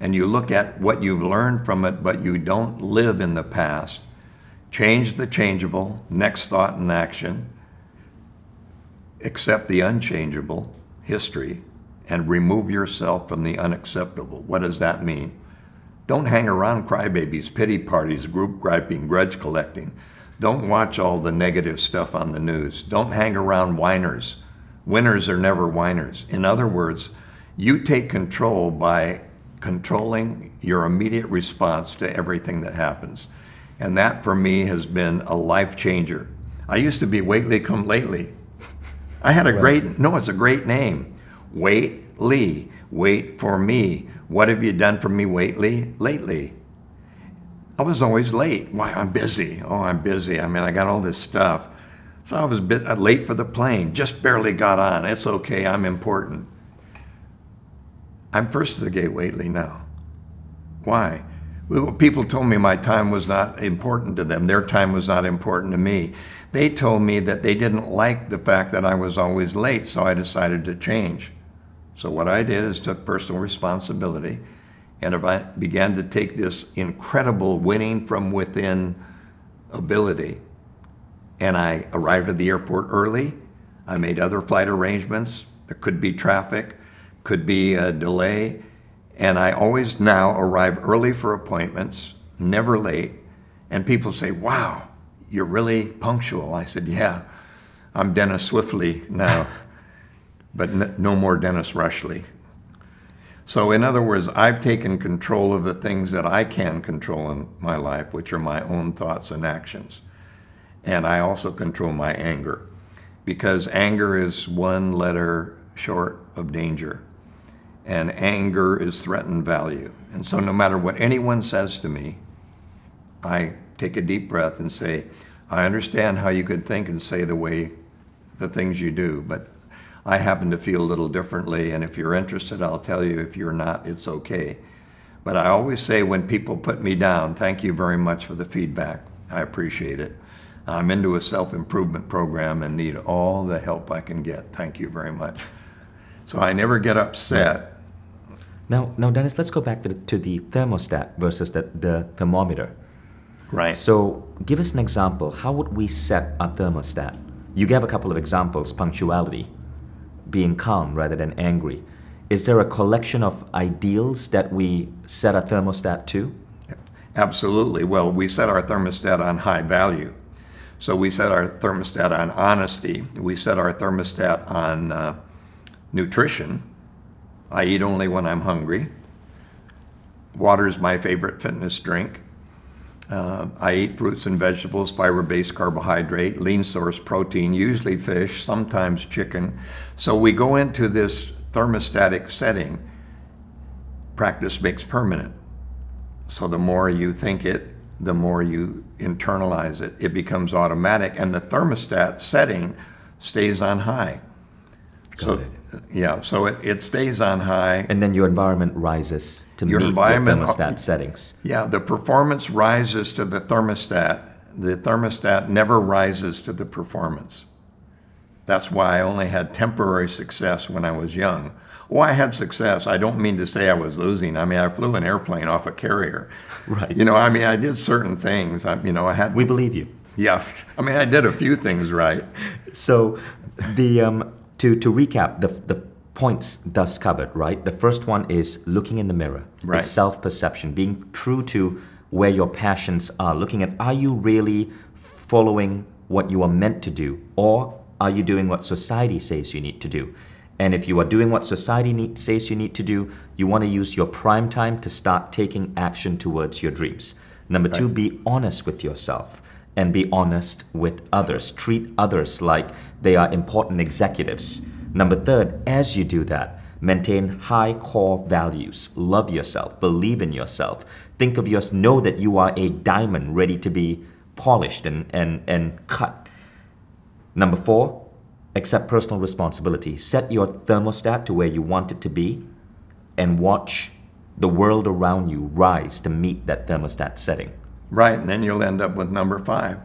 and you look at what you've learned from it, but you don't live in the past, change the changeable, next thought and action, accept the unchangeable, history, and remove yourself from the unacceptable. What does that mean? Don't hang around crybabies, pity parties, group griping, grudge collecting. Don't watch all the negative stuff on the news. Don't hang around whiners. Winners are never whiners. In other words, you take control by controlling your immediate response to everything that happens. And that for me has been a life changer. I used to be Waitley come lately. I had a it's a great name. Waitley, wait for me. What have you done for me, Waitley, lately? I was always late. Why, I'm busy. Oh, I'm busy. I mean, I got all this stuff. So I was late for the plane, just barely got on. It's okay, I'm important. I'm first to the gate, Waitley, now. Why? Well, people told me my time was not important to them. Their time was not important to me. They told me that they didn't like the fact that I was always late, so I decided to change. So what I did is took personal responsibility, and I began to take this incredible winning from within ability. And I arrived at the airport early. I made other flight arrangements. There could be traffic, could be a delay. And I always now arrive early for appointments, never late. And people say, wow, you're really punctual. I said, yeah, I'm Denis Swiftly now, but no more Dennis Rushley. So in other words, I've taken control of the things that I can control in my life, which are my own thoughts and actions. And I also control my anger, because anger is one letter short of danger. And anger is threatened value. And so no matter what anyone says to me, I take a deep breath and say, I understand how you could think and say the things you do, but I happen to feel a little differently, and if you're interested, I'll tell you. If you're not, it's okay. But I always say when people put me down, thank you very much for the feedback. I appreciate it. I'm into a self-improvement program and need all the help I can get. Thank you very much. So I never get upset. Now, Denis, let's go back to the thermostat versus the thermometer. Right. So give us an example. How would we set a thermostat? You gave a couple of examples: punctuality, being calm rather than angry. Is there a collection of ideals that we set a thermostat to? Absolutely. Well, we set our thermostat on high value. So we set our thermostat on honesty. We set our thermostat on nutrition. I eat only when I'm hungry. Water's my favorite fitness drink. I eat fruits and vegetables, fiber-based carbohydrate, lean source protein, usually fish, sometimes chicken. So we go into this thermostatic setting. Practice makes permanent. So the more you think it, the more you internalize it. It becomes automatic, and the thermostat setting stays on high. So it stays on high. And then your environment rises to meet the thermostat settings. Yeah, the performance rises to the thermostat. The thermostat never rises to the performance. That's why I only had temporary success when I was young. Oh, I had success. I don't mean to say I was losing. I mean, I flew an airplane off a carrier. Right. I mean, I did certain things. I had... We believe you. Yeah. I mean, I did a few things right. So to recap, the points thus covered, right? The first one is looking in the mirror. Right. It's self-perception, being true to where your passions are, looking at, are you really following what you are meant to do, or are you doing what society says you need to do? And if you are doing what society says you need to do, you want to use your prime time to start taking action towards your dreams. Number two, be honest with yourself and be honest with others. Treat others like they are important executives. Number third, as you do that, maintain high core values. Love yourself, believe in yourself. Think of yourself, know that you are a diamond ready to be polished and cut. Number four, accept personal responsibility. Set your thermostat to where you want it to be and watch the world around you rise to meet that thermostat setting. Right, and then you'll end up with number 5.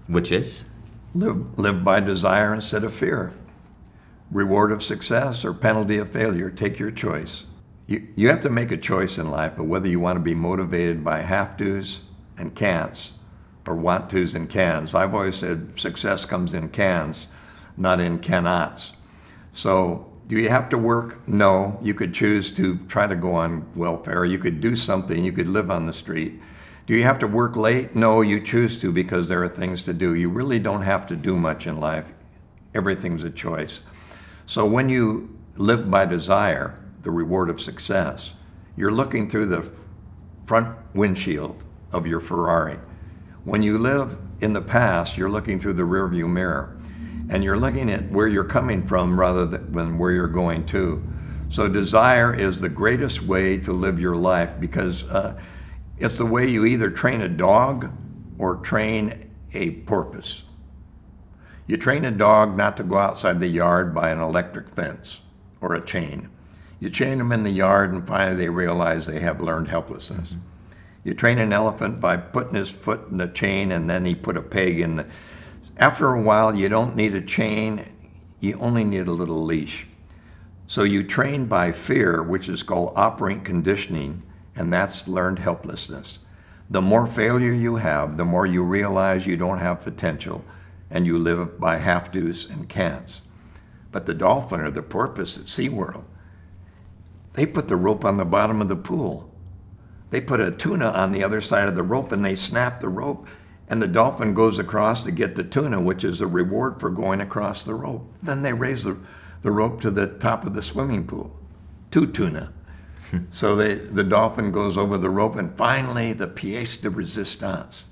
Which is? Live by desire instead of fear. Reward of success or penalty of failure, take your choice. You have to make a choice in life of whether you want to be motivated by have-tos and can'ts or want-tos and cans. I've always said success comes in cans, not in cannots. So do you have to work? No. You could choose to try to go on welfare. You could do something. You could live on the street. Do you have to work late? No, you choose to because there are things to do. You really don't have to do much in life. Everything's a choice. So when you live by desire, the reward of success, you're looking through the front windshield of your Ferrari. When you live in the past, you're looking through the rearview mirror, and you're looking at where you're coming from rather than where you're going to. So desire is the greatest way to live your life because it's the way you either train a dog or train a porpoise. You train a dog not to go outside the yard by an electric fence or a chain. You train them in the yard and finally they realize they have learned helplessness. Mm-hmm. You train an elephant by putting his foot in the chain and then he put a peg in the... After a while, you don't need a chain, you only need a little leash. So you train by fear, which is called operant conditioning, and that's learned helplessness. The more failure you have, the more you realize you don't have potential, and you live by have-tos and can'ts. But the dolphin or the porpoise at SeaWorld, they put the rope on the bottom of the pool. They put a tuna on the other side of the rope and they snap the rope and the dolphin goes across to get the tuna, which is a reward for going across the rope. Then they raise the rope to the top of the swimming pool, 2 tuna. So the dolphin goes over the rope and finally the pièce de résistance.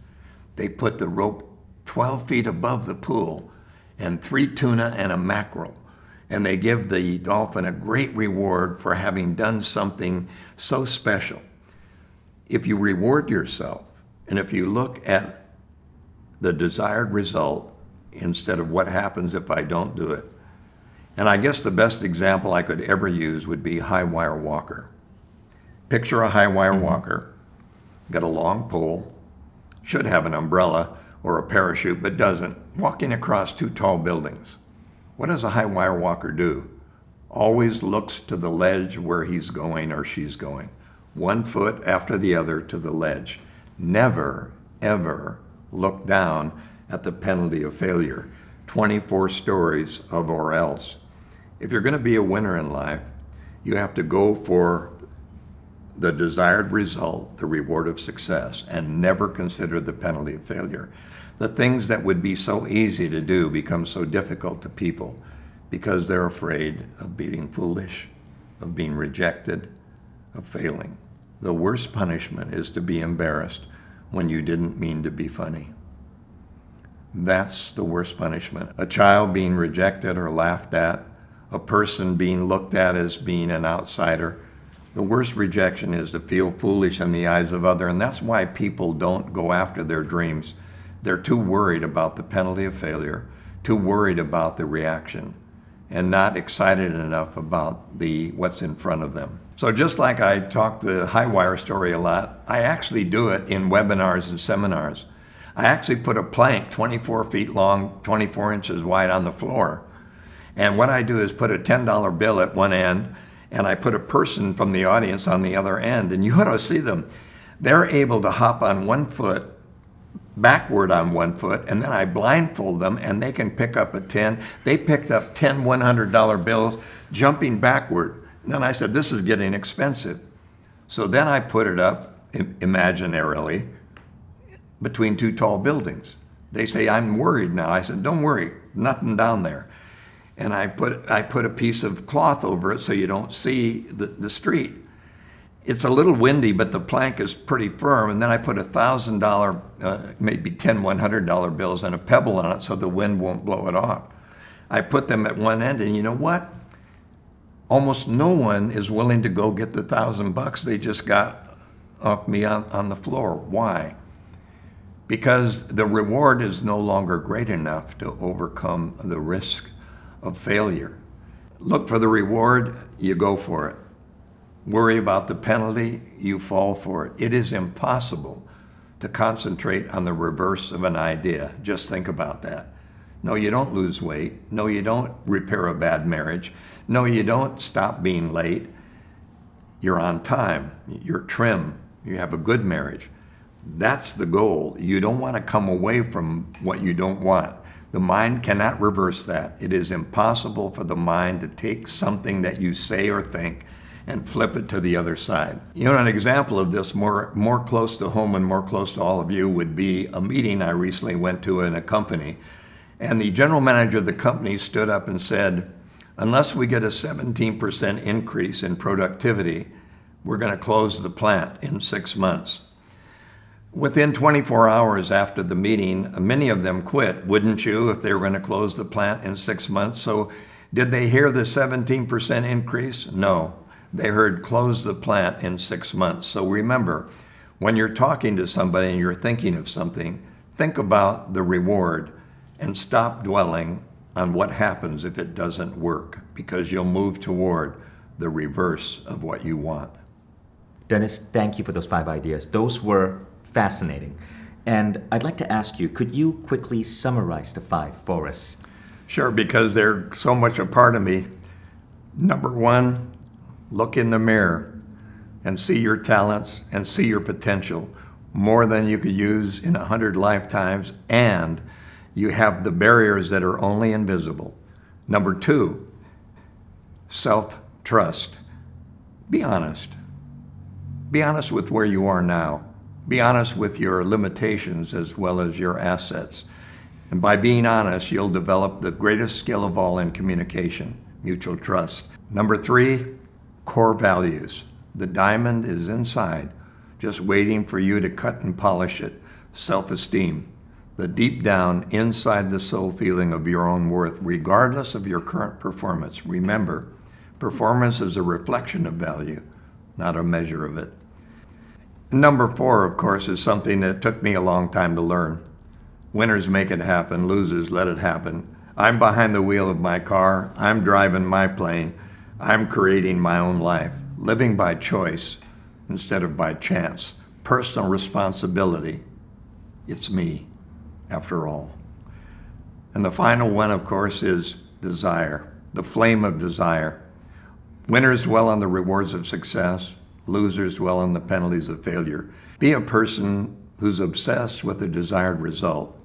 They put the rope 12 feet above the pool and 3 tuna and a mackerel. And they give the dolphin a great reward for having done something so special. If you reward yourself, and if you look at the desired result instead of what happens if I don't do it, and I guess the best example I could ever use would be high wire walker. Picture a high wire walker, got a long pole, should have an umbrella or a parachute, but doesn't, walking across 2 tall buildings. What does a high wire walker do? Always looks to the ledge where he's going or she's going. 1 foot after the other to the ledge. Never, ever look down at the penalty of failure. 24 stories of or else. If you're going to be a winner in life, you have to go for the desired result, the reward of success, and never consider the penalty of failure. The things that would be so easy to do become so difficult to people because they're afraid of being foolish, of being rejected, of failing. The worst punishment is to be embarrassed when you didn't mean to be funny. That's the worst punishment. A child being rejected or laughed at, a person being looked at as being an outsider. The worst rejection is to feel foolish in the eyes of others, and that's why people don't go after their dreams. They're too worried about the penalty of failure, too worried about the reaction, and not excited enough about what's in front of them. So just like I talk the high wire story a lot, I actually do it in webinars and seminars. I actually put a plank 24 feet long, 24 inches wide on the floor. And what I do is put a $10 bill at one end, and I put a person from the audience on the other end, and you ought to see them. They're able to hop on 1 foot, backward on 1 foot, and then I blindfold them, and they can pick up a 10. They picked up 10 $100 bills, jumping backward. And then I said, this is getting expensive. So then I put it up imaginarily between 2 tall buildings. They say, I'm worried now. I said, don't worry, nothing down there. And I put a piece of cloth over it so you don't see the street. It's a little windy, but the plank is pretty firm. And then I put $1,000, maybe 10 $100 bills and a pebble on it so the wind won't blow it off. I put them at one end, and you know what? Almost no one is willing to go get the $1,000 they just got off me on the floor. Why? Because the reward is no longer great enough to overcome the risk of failure. Look for the reward, you go for it. Worry about the penalty, you fall for it. It is impossible to concentrate on the reverse of an idea. Just think about that. No, you don't lose weight. No, you don't repair a bad marriage. No, you don't stop being late. you're on time, you're trim, you have a good marriage. That's the goal. You don't want to come away from what you don't want. The mind cannot reverse that. It is impossible for the mind to take something that you say or think and flip it to the other side. You know, an example of this more close to home and more close to all of you would be a meeting I recently went to in a company. And the general manager of the company stood up and said, unless we get a 17% increase in productivity, we're going to close the plant in 6 months. Within 24 hours after the meeting, many of them quit, wouldn't you, if they were going to close the plant in 6 months? So did they hear the 17% increase? No. They heard close the plant in 6 months. So remember, when you're talking to somebody and you're thinking of something, think about the reward and stop dwelling on what happens if it doesn't work, because you'll move toward the reverse of what you want. Denis, thank you for those 5 ideas. Those were fascinating. And I'd like to ask you, could you quickly summarize the 5 for us? Sure, because they're so much a part of me. Number 1, look in the mirror and see your talents and see your potential more than you could use in 100 lifetimes, and you have the barriers that are only invisible. Number 2, self-trust. Be honest. Be honest with where you are now. Be honest with your limitations as well as your assets. And by being honest, you'll develop the greatest skill of all in communication, mutual trust. Number 3, core values. The diamond is inside, just waiting for you to cut and polish it. Self-esteem. The deep down, inside the soul feeling of your own worth, regardless of your current performance. Remember, performance is a reflection of value, not a measure of it. Number 4, of course, is something that took me a long time to learn. Winners make it happen, losers let it happen. I'm behind the wheel of my car, I'm driving my plane, I'm creating my own life, living by choice instead of by chance. Personal responsibility. It's me, after all. And the final one, of course, is desire, the flame of desire. Winners dwell on the rewards of success. Losers dwell on the penalties of failure. Be a person who's obsessed with the desired result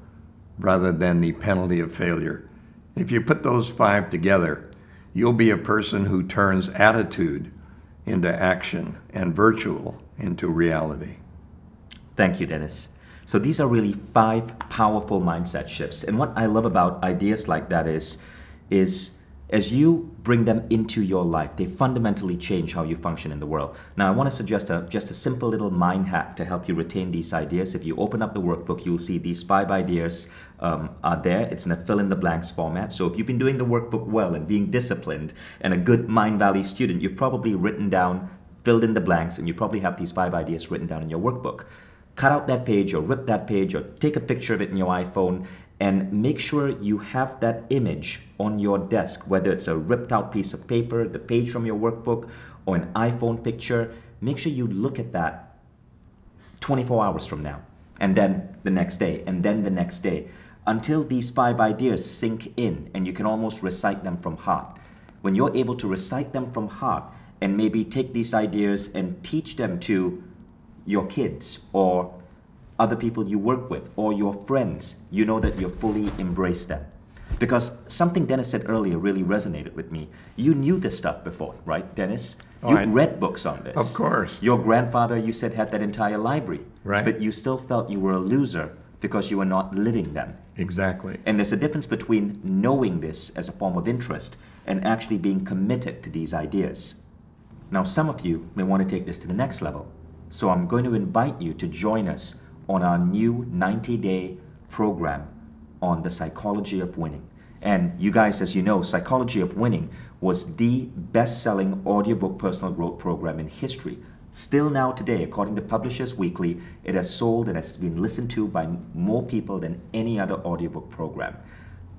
rather than the penalty of failure. If you put those 5 together, you'll be a person who turns attitude into action and virtual into reality. Thank you, Denis. So these are really 5 powerful mindset shifts. And what I love about ideas like that is as you bring them into your life, they fundamentally change how you function in the world. Now, I want to suggest just a simple little mind hack to help you retain these ideas. If you open up the workbook, you'll see these 5 ideas are there. It's in a fill-in-the-blanks format. So if you've been doing the workbook well and being disciplined and a good Mindvalley student, you've probably written down, filled in the blanks, and you probably have these 5 ideas written down in your workbook. Cut out that page or rip that page or take a picture of it in your iPhone and make sure you have that image on your desk, whether it's a ripped out piece of paper, the page from your workbook, or an iPhone picture. Make sure you look at that 24 hours from now, and then the next day, and then the next day, until these 5 ideas sink in and you can almost recite them from heart. When you're able to recite them from heart and maybe take these ideas and teach them to your kids or other people you work with or your friends, you know that you've fully embraced them. Because something Denis said earlier really resonated with me. You knew this stuff before, right, Denis? You read books on this. Of course. Your grandfather, you said, had that entire library. Right. But you still felt you were a loser because you were not living them. Exactly. And there's a difference between knowing this as a form of interest and actually being committed to these ideas. Now, some of you may want to take this to the next level. So I'm going to invite you to join us on our new 90-day program on the psychology of winning. And you guys, as you know, Psychology of Winning was the best-selling audiobook personal growth program in history. Still now today, according to Publishers Weekly, it has sold and has been listened to by more people than any other audiobook program.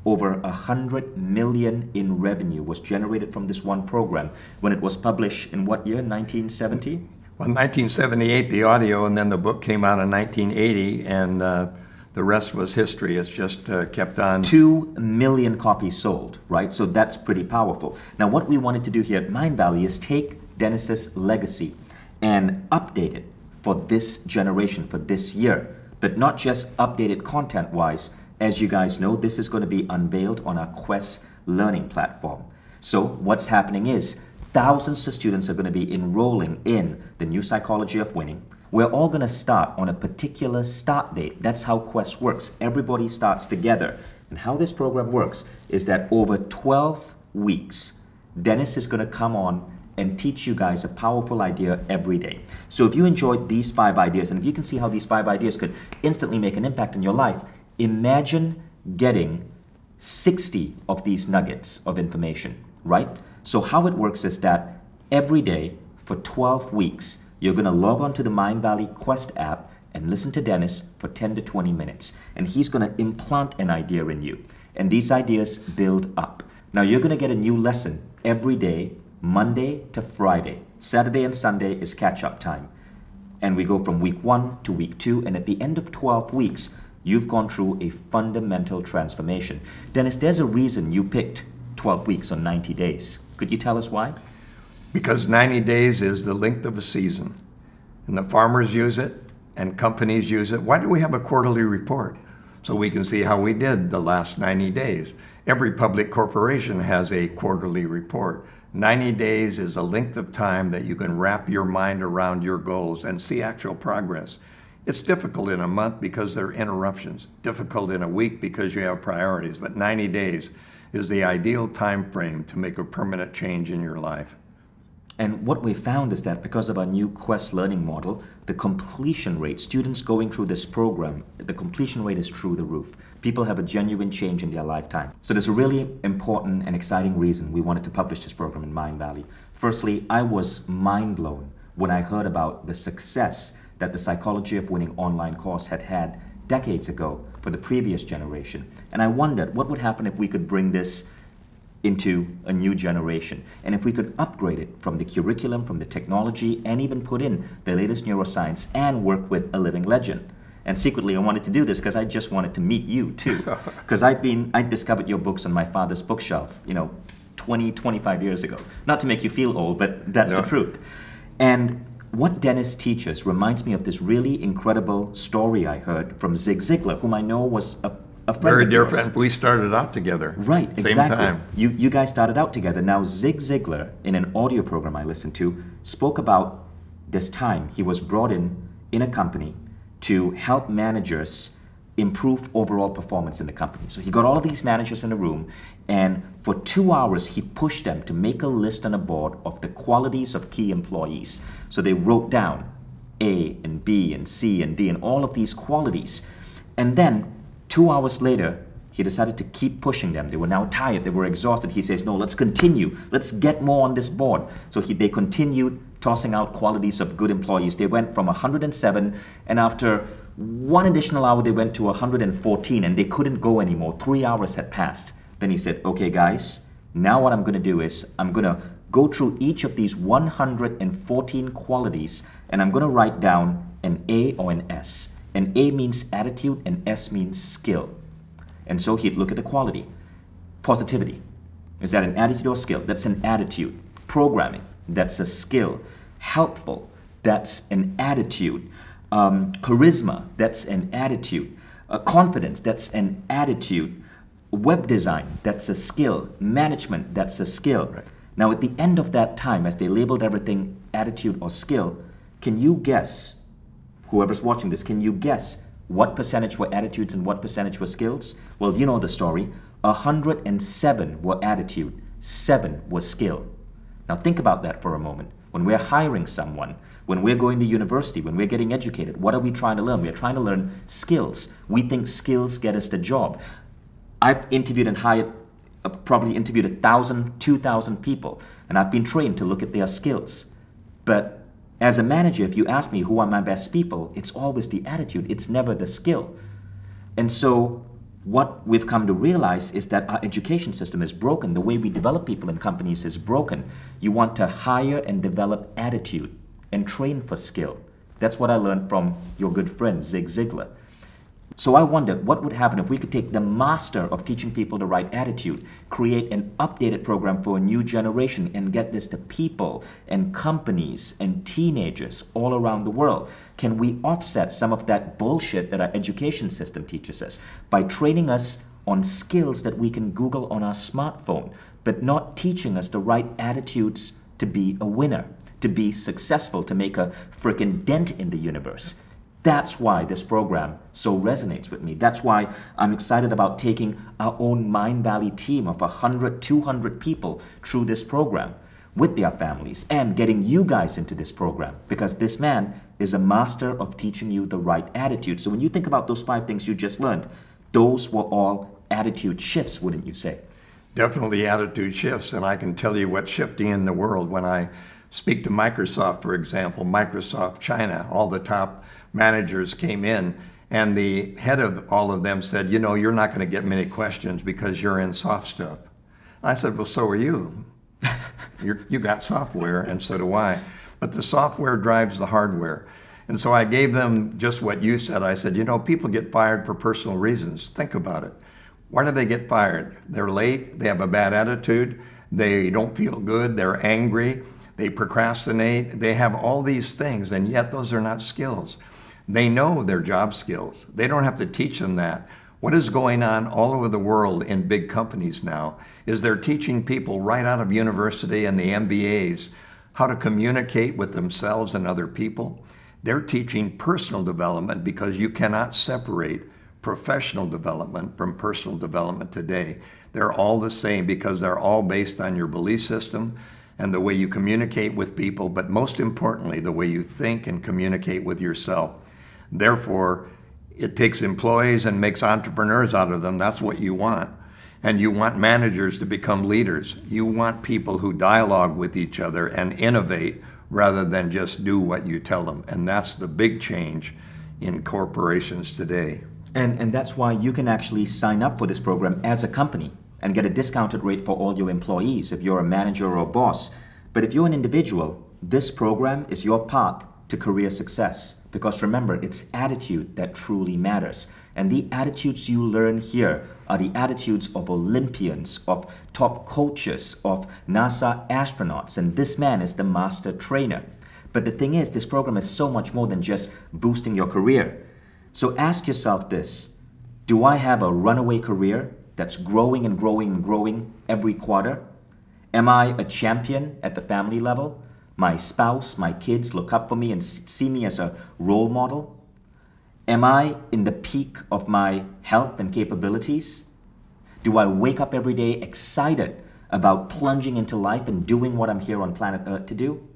Over 100 million in revenue was generated from this one program when it was published in what year, 1970? Well, 1978, the audio, and then the book came out in 1980, and the rest was history. It's just kept on. 2 million copies sold, right? So that's pretty powerful. Now, what we wanted to do here at Mindvalley is take Denis's legacy and update it for this generation, for this year. But not just updated content-wise. As you guys know, this is going to be unveiled on our Quest learning platform. So what's happening is thousands of students are going to be enrolling in the new psychology of winning. We're all going to start on a particular start date. That's how Quest works. Everybody starts together. And how this program works is that over 12 weeks, Denis is going to come on and teach you guys a powerful idea every day. So if you enjoyed these 5 ideas, and if you can see how these 5 ideas could instantly make an impact in your life, imagine getting 60 of these nuggets of information, right? So how it works is that every day for 12 weeks, you're going to log on to the Mindvalley Quest app and listen to Denis for 10 to 20 minutes. And he's going to implant an idea in you. And these ideas build up. Now you're going to get a new lesson every day, Monday to Friday. Saturday and Sunday is catch-up time. And we go from week 1 to week 2. And at the end of 12 weeks, you've gone through a fundamental transformation. Denis, there's a reason you picked 12 weeks or 90 days. Could you tell us why? Because 90 days is the length of a season. And the farmers use it, and companies use it. Why do we have a quarterly report? So we can see how we did the last 90 days. Every public corporation has a quarterly report. 90 days is a length of time that you can wrap your mind around your goals and see actual progress. It's difficult in a month because there are interruptions, difficult in a week because you have priorities, but 90 days is the ideal time frame to make a permanent change in your life. And what we found is that because of our new Quest learning model, the completion rate, students going through this program, the completion rate is through the roof. People have a genuine change in their lifetime. So there's a really important and exciting reason we wanted to publish this program in Mindvalley. Firstly, I was mind blown when I heard about the success that the Psychology of Winning online course had decades ago for the previous generation. And I wondered what would happen if we could bring this into a new generation. And if we could upgrade it from the curriculum, from the technology, and even put in the latest neuroscience and work with a living legend. And secretly, I wanted to do this because I just wanted to meet you too. Because I discovered your books on my father's bookshelf, 20, 25 years ago. Not to make you feel old, but that's the truth. And what Denis teaches reminds me of this really incredible story I heard from Zig Ziglar, whom I know was a friend Very of dear yours. friend. We started out together. Right, Same exactly. time. You guys started out together. Now, Zig Ziglar, in an audio program I listened to, spoke about this time he was brought in a company to help managers improve overall performance in the company. So he got all of these managers in a room, and for 2 hours he pushed them to make a list on a board of the qualities of key employees. So they wrote down A and B and C and D and all of these qualities. And then 2 hours later, he decided to keep pushing them. They were now tired, they were exhausted. He says, no, let's continue. Let's get more on this board. So they continued tossing out qualities of good employees. They went from 107, and after 1 additional hour, they went to 114, and they couldn't go anymore. 3 hours had passed. Then he said, okay, guys, now what I'm going to do is I'm going to go through each of these 114 qualities, and I'm going to write down an A or an S. And A means attitude, and S means skill. And so he'd look at the quality. Positivity. Is that an attitude or skill? That's an attitude. Programming. That's a skill. Helpful. That's an attitude. Charisma. That's an attitude. Confidence. That's an attitude. Web design. That's a skill. Management. That's a skill. Right. Now, at the end of that time, as they labeled everything attitude or skill, can you guess, whoever's watching this, can you guess what percentage were attitudes and what percentage were skills? Well, you know the story. 107 were attitude, 7 were skill. Now think about that for a moment. When we're hiring someone, when we're going to university, when we're getting educated, what are we trying to learn? We're trying to learn skills. We think skills get us the job. I've interviewed and hired, probably interviewed 1,000, 2,000 people, and I've been trained to look at their skills. But as a manager, if you ask me who are my best people, it's always the attitude. It's never the skill. And so what we've come to realize is that our education system is broken. The way we develop people in companies is broken. You want to hire and develop attitude and train for skill. That's what I learned from your good friend, Zig Ziglar. So I wondered what would happen if we could take the master of teaching people the right attitude, create an updated program for a new generation, and get this to people and companies and teenagers all around the world. Can we offset some of that bullshit that our education system teaches us by training us on skills that we can Google on our smartphone, but not teaching us the right attitudes to be a winner, to be successful, to make a freaking dent in the universe? That's why this program so resonates with me. That's why I'm excited about taking our own Mindvalley team of 100, 200 people through this program with their families and getting you guys into this program, because this man is a master of teaching you the right attitude. So when you think about those 5 things you just learned, those were all attitude shifts, wouldn't you say? Definitely attitude shifts, and I can tell you what's shifting in the world. When I speak to Microsoft, for example, Microsoft China, all the top managers came in, and the head of all of them said, you know, you're not going to get many questions because you're in soft stuff. I said, well, so are you. You got software, and so do I. But the software drives the hardware. And so I gave them just what you said. I said, you know, people get fired for personal reasons. Think about it. Why do they get fired? They're late, they have a bad attitude, they don't feel good, they're angry, they procrastinate, they have all these things, and yet those are not skills. They know their job skills. They don't have to teach them that. What is going on all over the world in big companies now is they're teaching people right out of university and the MBAs how to communicate with themselves and other people. They're teaching personal development because you cannot separate professional development from personal development today. They're all the same because they're all based on your belief system and the way you communicate with people, but most importantly, the way you think and communicate with yourself. Therefore, it takes employees and makes entrepreneurs out of them. That's what you want. And you want managers to become leaders. You want people who dialogue with each other and innovate rather than just do what you tell them. And that's the big change in corporations today. And that's why you can actually sign up for this program as a company and get a discounted rate for all your employees if you're a manager or a boss. But if you're an individual, this program is your path to career success. Because remember, it's attitude that truly matters. And the attitudes you learn here are the attitudes of Olympians, of top coaches, of NASA astronauts. And this man is the master trainer. But the thing is, this program is so much more than just boosting your career. So ask yourself this: do I have a runaway career that's growing and growing and growing every quarter? Am I a champion at the family level? My spouse, my kids look up for me and see me as a role model? Am I in the peak of my health and capabilities? Do I wake up every day excited about plunging into life and doing what I'm here on planet Earth to do?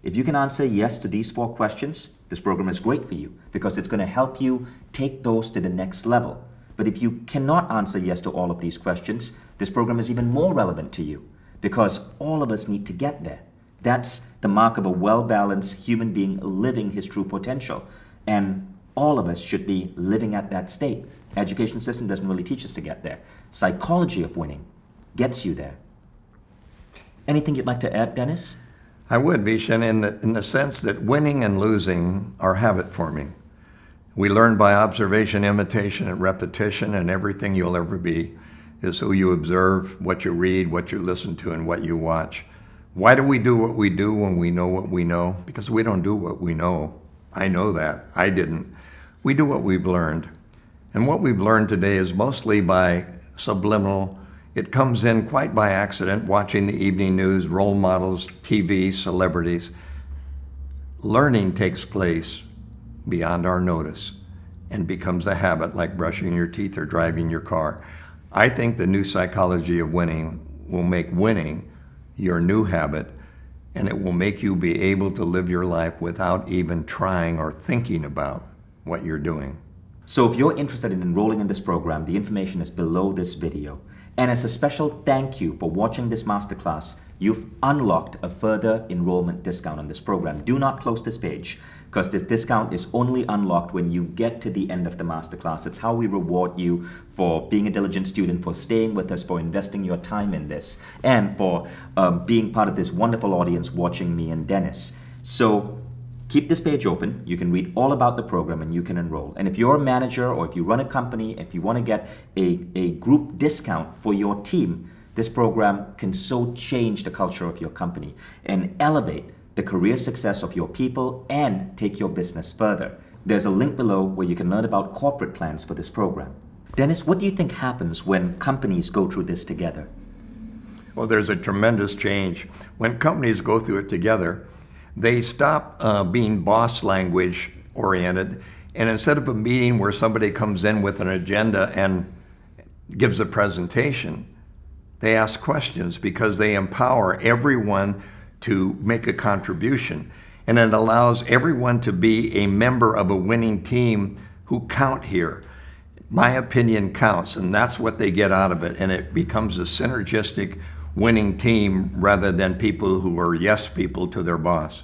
If you can answer yes to these 4 questions, this program is great for you because it's going to help you take those to the next level. But if you cannot answer yes to all of these questions, this program is even more relevant to you because all of us need to get there. That's the mark of a well-balanced human being living his true potential. And all of us should be living at that state. Education system doesn't really teach us to get there. Psychology of winning gets you there. Anything you'd like to add, Dennis? I would, Vishen, in the sense that winning and losing are habit forming. We learn by observation, imitation, and repetition, and everything you'll ever be is who you observe, what you read, what you listen to, and what you watch. Why do we do what we do when we know what we know? Because we don't do what we know. I know that. I didn't. We do what we've learned. And what we've learned today is mostly by subliminal. It comes in quite by accident, watching the evening news, role models, TV, celebrities. Learning takes place beyond our notice and becomes a habit like brushing your teeth or driving your car. I think the new psychology of winning will make winning your new habit, and it will make you be able to live your life without even trying or thinking about what you're doing. So if you're interested in enrolling in this program, the information is below this video. And as a special thank you for watching this masterclass, you've unlocked a further enrollment discount on this program. Do not close this page, because this discount is only unlocked when you get to the end of the masterclass. It's how we reward you for being a diligent student, for staying with us, for investing your time in this, and for being part of this wonderful audience watching me and Denis. So keep this page open. You can read all about the program and you can enroll. And if you're a manager or if you run a company, if you want to get a group discount for your team, this program can so change the culture of your company and elevate the career success of your people and take your business further. There's a link below where you can learn about corporate plans for this program. Dennis, what do you think happens when companies go through this together? Well, there's a tremendous change. When companies go through it together, they stop being boss language oriented, and instead of a meeting where somebody comes in with an agenda and gives a presentation, they ask questions because they empower everyone to make a contribution. And it allows everyone to be a member of a winning team who count here. My opinion counts, and that's what they get out of it. And it becomes a synergistic winning team rather than people who are yes people to their boss.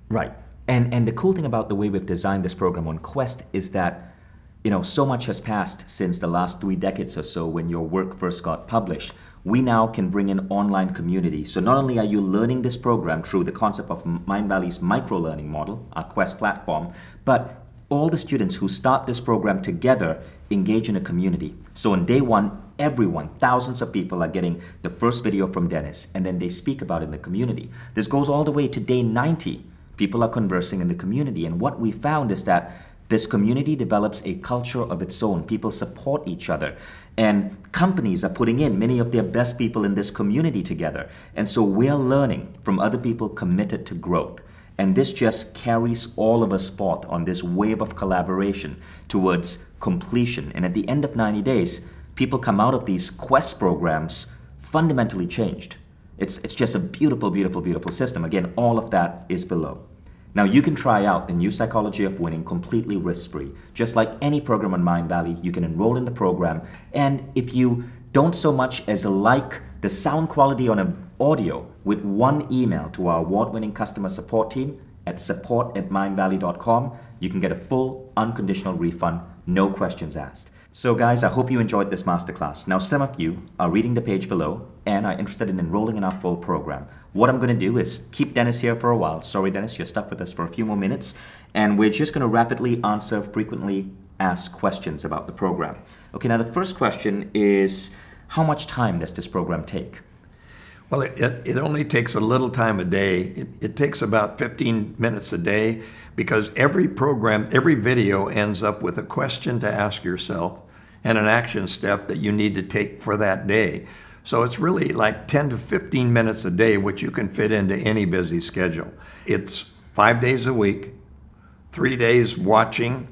Right. And the cool thing about the way we've designed this program on Quest is that, you know, so much has passed since the last 3 decades or so when your work first got published. We now can bring in online community. So not only are you learning this program through the concept of Mindvalley's micro-learning model, our Quest platform, but all the students who start this program together engage in a community. So on day 1, everyone, thousands of people are getting the first video from Denis, and then they speak about it in the community. This goes all the way to day 90. People are conversing in the community, and what we found is that this community develops a culture of its own. People support each other. And companies are putting in many of their best people in this community together. And so we're learning from other people committed to growth. And this just carries all of us forth on this wave of collaboration towards completion. And at the end of 90 days, people come out of these Quest programs fundamentally changed. It's just a beautiful, beautiful, beautiful system. Again, all of that is below. Now you can try out the new Psychology of Winning completely risk-free. Just like any program on Mindvalley, you can enroll in the program, and if you don't so much as like the sound quality on an audio, with one email to our award-winning customer support team at support@mindvalley.com, you can get a full unconditional refund, no questions asked. So guys, I hope you enjoyed this masterclass. Now some of you are reading the page below and are interested in enrolling in our full program. What I'm going to do is keep Denis here for a while. Sorry Denis, you're stuck with us for a few more minutes, and we're just going to rapidly answer frequently asked questions about the program. Okay, now the first question is, how much time does this program take? Well, it only takes a little time a day. It takes about 15 minutes a day, because every program, every video ends up with a question to ask yourself and an action step that you need to take for that day. So it's really like 10 to 15 minutes a day, which you can fit into any busy schedule. It's 5 days a week, 3 days watching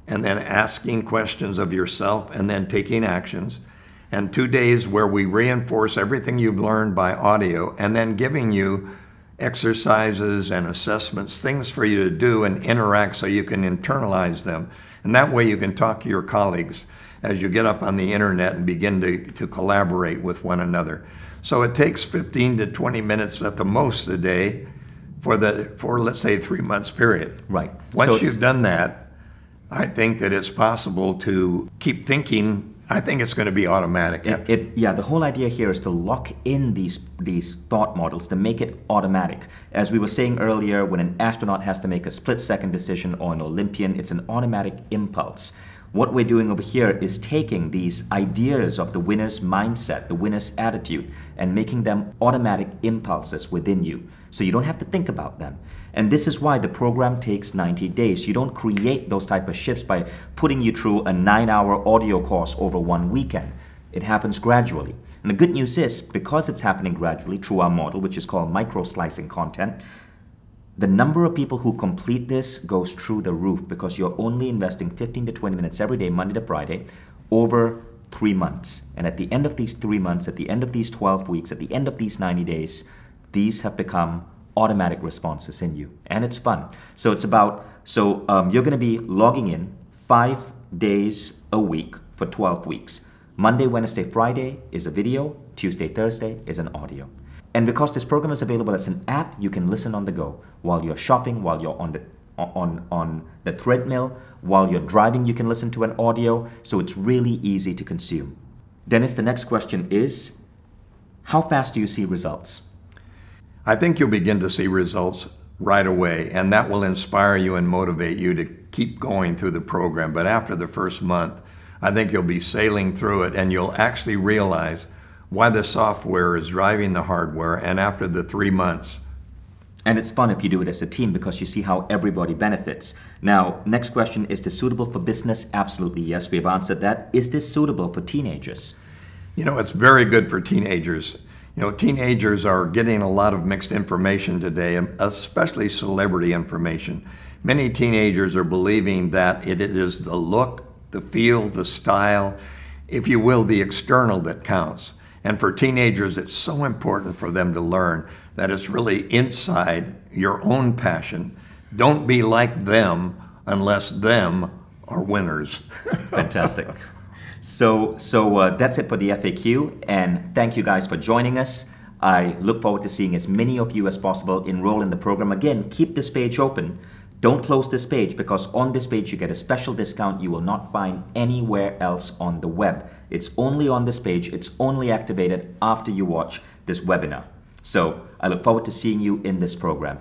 and then asking questions of yourself and then taking actions, and 2 days where we reinforce everything you've learned by audio and then giving you exercises and assessments, things for you to do and interact so you can internalize them. And that way you can talk to your colleagues as you get up on the internet and begin to collaborate with one another. So it takes 15 to 20 minutes at the most a day for let's say 3 months period. Right. Once you've done that, I think that it's possible to keep thinking. I think it's going to be automatic. Yeah, the whole idea here is to lock in these thought models, to make it automatic. As we were saying earlier, when an astronaut has to make a split-second decision, or an Olympian, it's an automatic impulse. What we're doing over here is taking these ideas of the winner's mindset, the winner's attitude, and making them automatic impulses within you. So you don't have to think about them. And this is why the program takes 90 days. You don't create those type of shifts by putting you through a 9-hour audio course over one weekend. It happens gradually. And the good news is, because it's happening gradually through our model, which is called micro-slicing content, the number of people who complete this goes through the roof, because you're only investing 15 to 20 minutes every day, Monday to Friday, over 3 months. And at the end of these 3 months, at the end of these 12 weeks, at the end of these 90 days, these have become automatic responses in you, and it's fun. So you're going to be logging in 5 days a week for 12 weeks. Monday, Wednesday, Friday is a video. Tuesday, Thursday is an audio. And because this program is available as an app, you can listen on the go while you're shopping, while you're on the treadmill, while you're driving. You can listen to an audio, so it's really easy to consume. Denis, the next question is, how fast do you see results? I think you'll begin to see results right away, and that will inspire you and motivate you to keep going through the program. But after the first month, I think you'll be sailing through it, and you'll actually realize why the software is driving the hardware. And after the 3 months, and it's fun if you do it as a team because you see how everybody benefits. Now, next question, is this suitable for business? Absolutely yes, we have answered that. Is this suitable for teenagers? You know, it's very good for teenagers. You know, teenagers are getting a lot of mixed information today, especially celebrity information. Many teenagers are believing that it is the look, the feel, the style, if you will, the external that counts. And for teenagers, it's so important for them to learn that it's really inside your own passion. Don't be like them unless them are winners. Fantastic. So that's it for the FAQ, and thank you guys for joining us. I look forward to seeing as many of you as possible enroll in the program. Again, keep this page open. Don't close this page, because on this page you get a special discount you will not find anywhere else on the web. It's only on this page. It's only activated after you watch this webinar. So I look forward to seeing you in this program.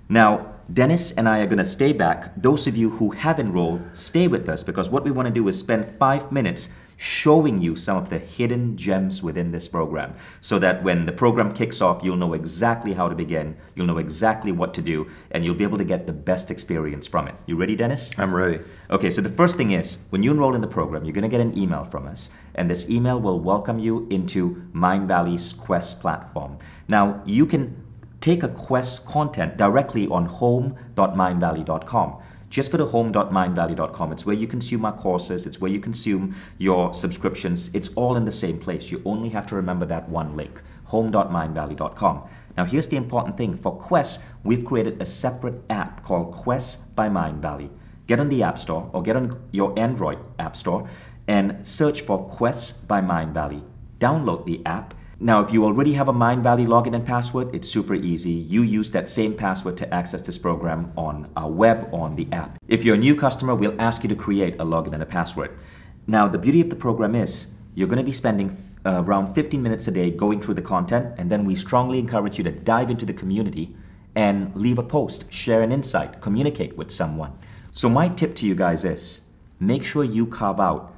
Now, Denis and I are going to stay back. Those of you who have enrolled, stay with us, because what we want to do is spend 5 minutes showing you some of the hidden gems within this program, so that when the program kicks off, you'll know exactly how to begin, you'll know exactly what to do, and you'll be able to get the best experience from it. You ready, Denis? I'm ready. Okay, so the first thing is, when you enroll in the program, you're going to get an email from us, and this email will welcome you into Mindvalley's Quest platform. Now, you can take a Quest content directly on home.mindvalley.com. Just go to home.mindvalley.com. It's where you consume our courses. It's where you consume your subscriptions. It's all in the same place. You only have to remember that one link, home.mindvalley.com. Now, here's the important thing. For Quest, we've created a separate app called Quest by Mindvalley. Get on the App Store or get on your Android App Store and search for Quest by Mindvalley. Download the app. Now, if you already have a Mindvalley login and password, it's super easy. You use that same password to access this program on our web, on the app. If you're a new customer, we'll ask you to create a login and a password. Now, the beauty of the program is you're going to be spending around 15 minutes a day going through the content, and then we strongly encourage you to dive into the community and leave a post, share an insight, communicate with someone. So my tip to you guys is, make sure you carve out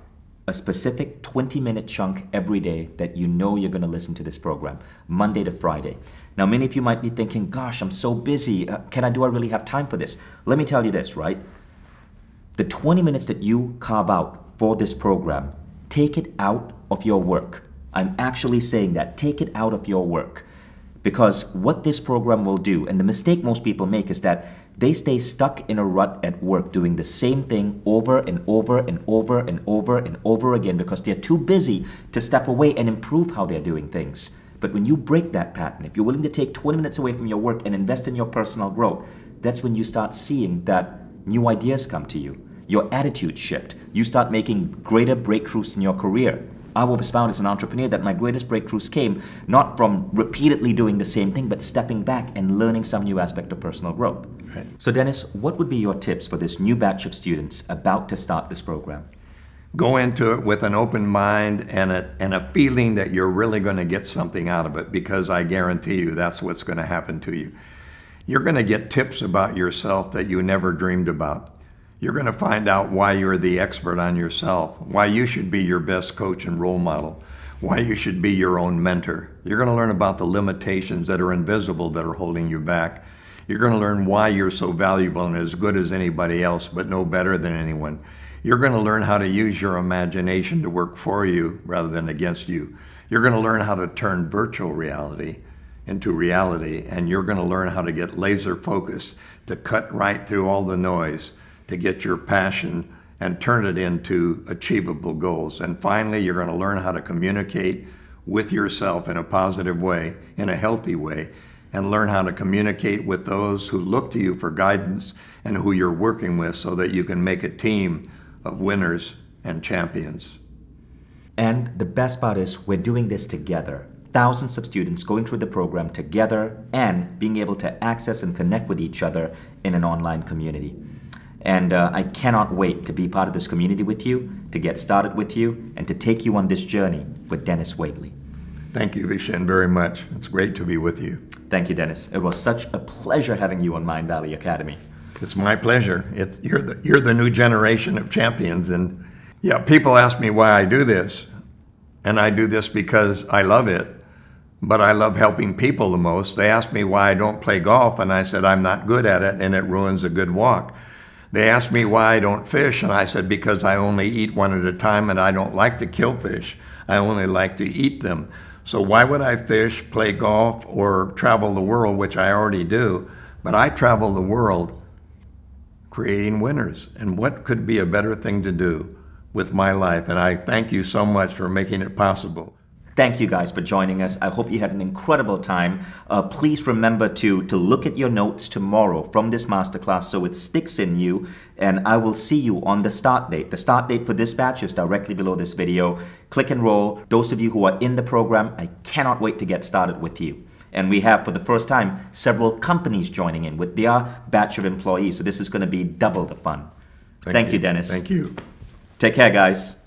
a specific 20-minute chunk every day that you know you're going to listen to this program, Monday to Friday. Now, many of you might be thinking, gosh, I'm so busy. Do I really have time for this? Let me tell you this, right? The 20 minutes that you carve out for this program, take it out of your work. I'm actually saying that. Take it out of your work. Because what this program will do, and the mistake most people make, is that they stay stuck in a rut at work doing the same thing over and over and over and over and over again because they're too busy to step away and improve how they're doing things. But when you break that pattern, if you're willing to take 20 minutes away from your work and invest in your personal growth, that's when you start seeing that new ideas come to you. Your attitude shift. You start making greater breakthroughs in your career. I was found as an entrepreneur that my greatest breakthroughs came not from repeatedly doing the same thing, but stepping back and learning some new aspect of personal growth. Right. So Denis, what would be your tips for this new batch of students about to start this program? Go into it with an open mind and a feeling that you're really going to get something out of it, because I guarantee you that's what's going to happen to you. You're going to get tips about yourself that you never dreamed about. You're going to find out why you're the expert on yourself, why you should be your best coach and role model, why you should be your own mentor. You're going to learn about the limitations that are invisible that are holding you back. You're going to learn why you're so valuable and as good as anybody else, but no better than anyone. You're going to learn how to use your imagination to work for you rather than against you. You're going to learn how to turn virtual reality into reality, and you're going to learn how to get laser focused, to cut right through all the noise, to get your passion and turn it into achievable goals. And finally, you're going to learn how to communicate with yourself in a positive way, in a healthy way, and learn how to communicate with those who look to you for guidance and who you're working with, so that you can make a team of winners and champions. And the best part is we're doing this together. Thousands of students going through the program together and being able to access and connect with each other in an online community. And I cannot wait to be part of this community with you, to get started with you, and to take you on this journey with Denis Waitley. Thank you, Vishen, very much. It's great to be with you. Thank you, Denis. It was such a pleasure having you on Mindvalley Academy. It's my pleasure. You're the new generation of champions. And yeah, people ask me why I do this. And I do this because I love it. But I love helping people the most. They ask me why I don't play golf, and I said I'm not good at it, and it ruins a good walk. They asked me why I don't fish, and I said because I only eat one at a time, and I don't like to kill fish. I only like to eat them. So why would I fish, play golf, or travel the world, which I already do? But I travel the world creating winners. And what could be a better thing to do with my life? And I thank you so much for making it possible. Thank you guys for joining us. I hope you had an incredible time. Please remember to look at your notes tomorrow from this masterclass so it sticks in you, and I will see you on the start date. The start date for this batch is directly below this video. Click and roll. Those of you who are in the program, I cannot wait to get started with you. And we have, for the first time, several companies joining in with their batch of employees, so this is going to be double the fun. Thank you, Denis. Thank you. Take care, guys.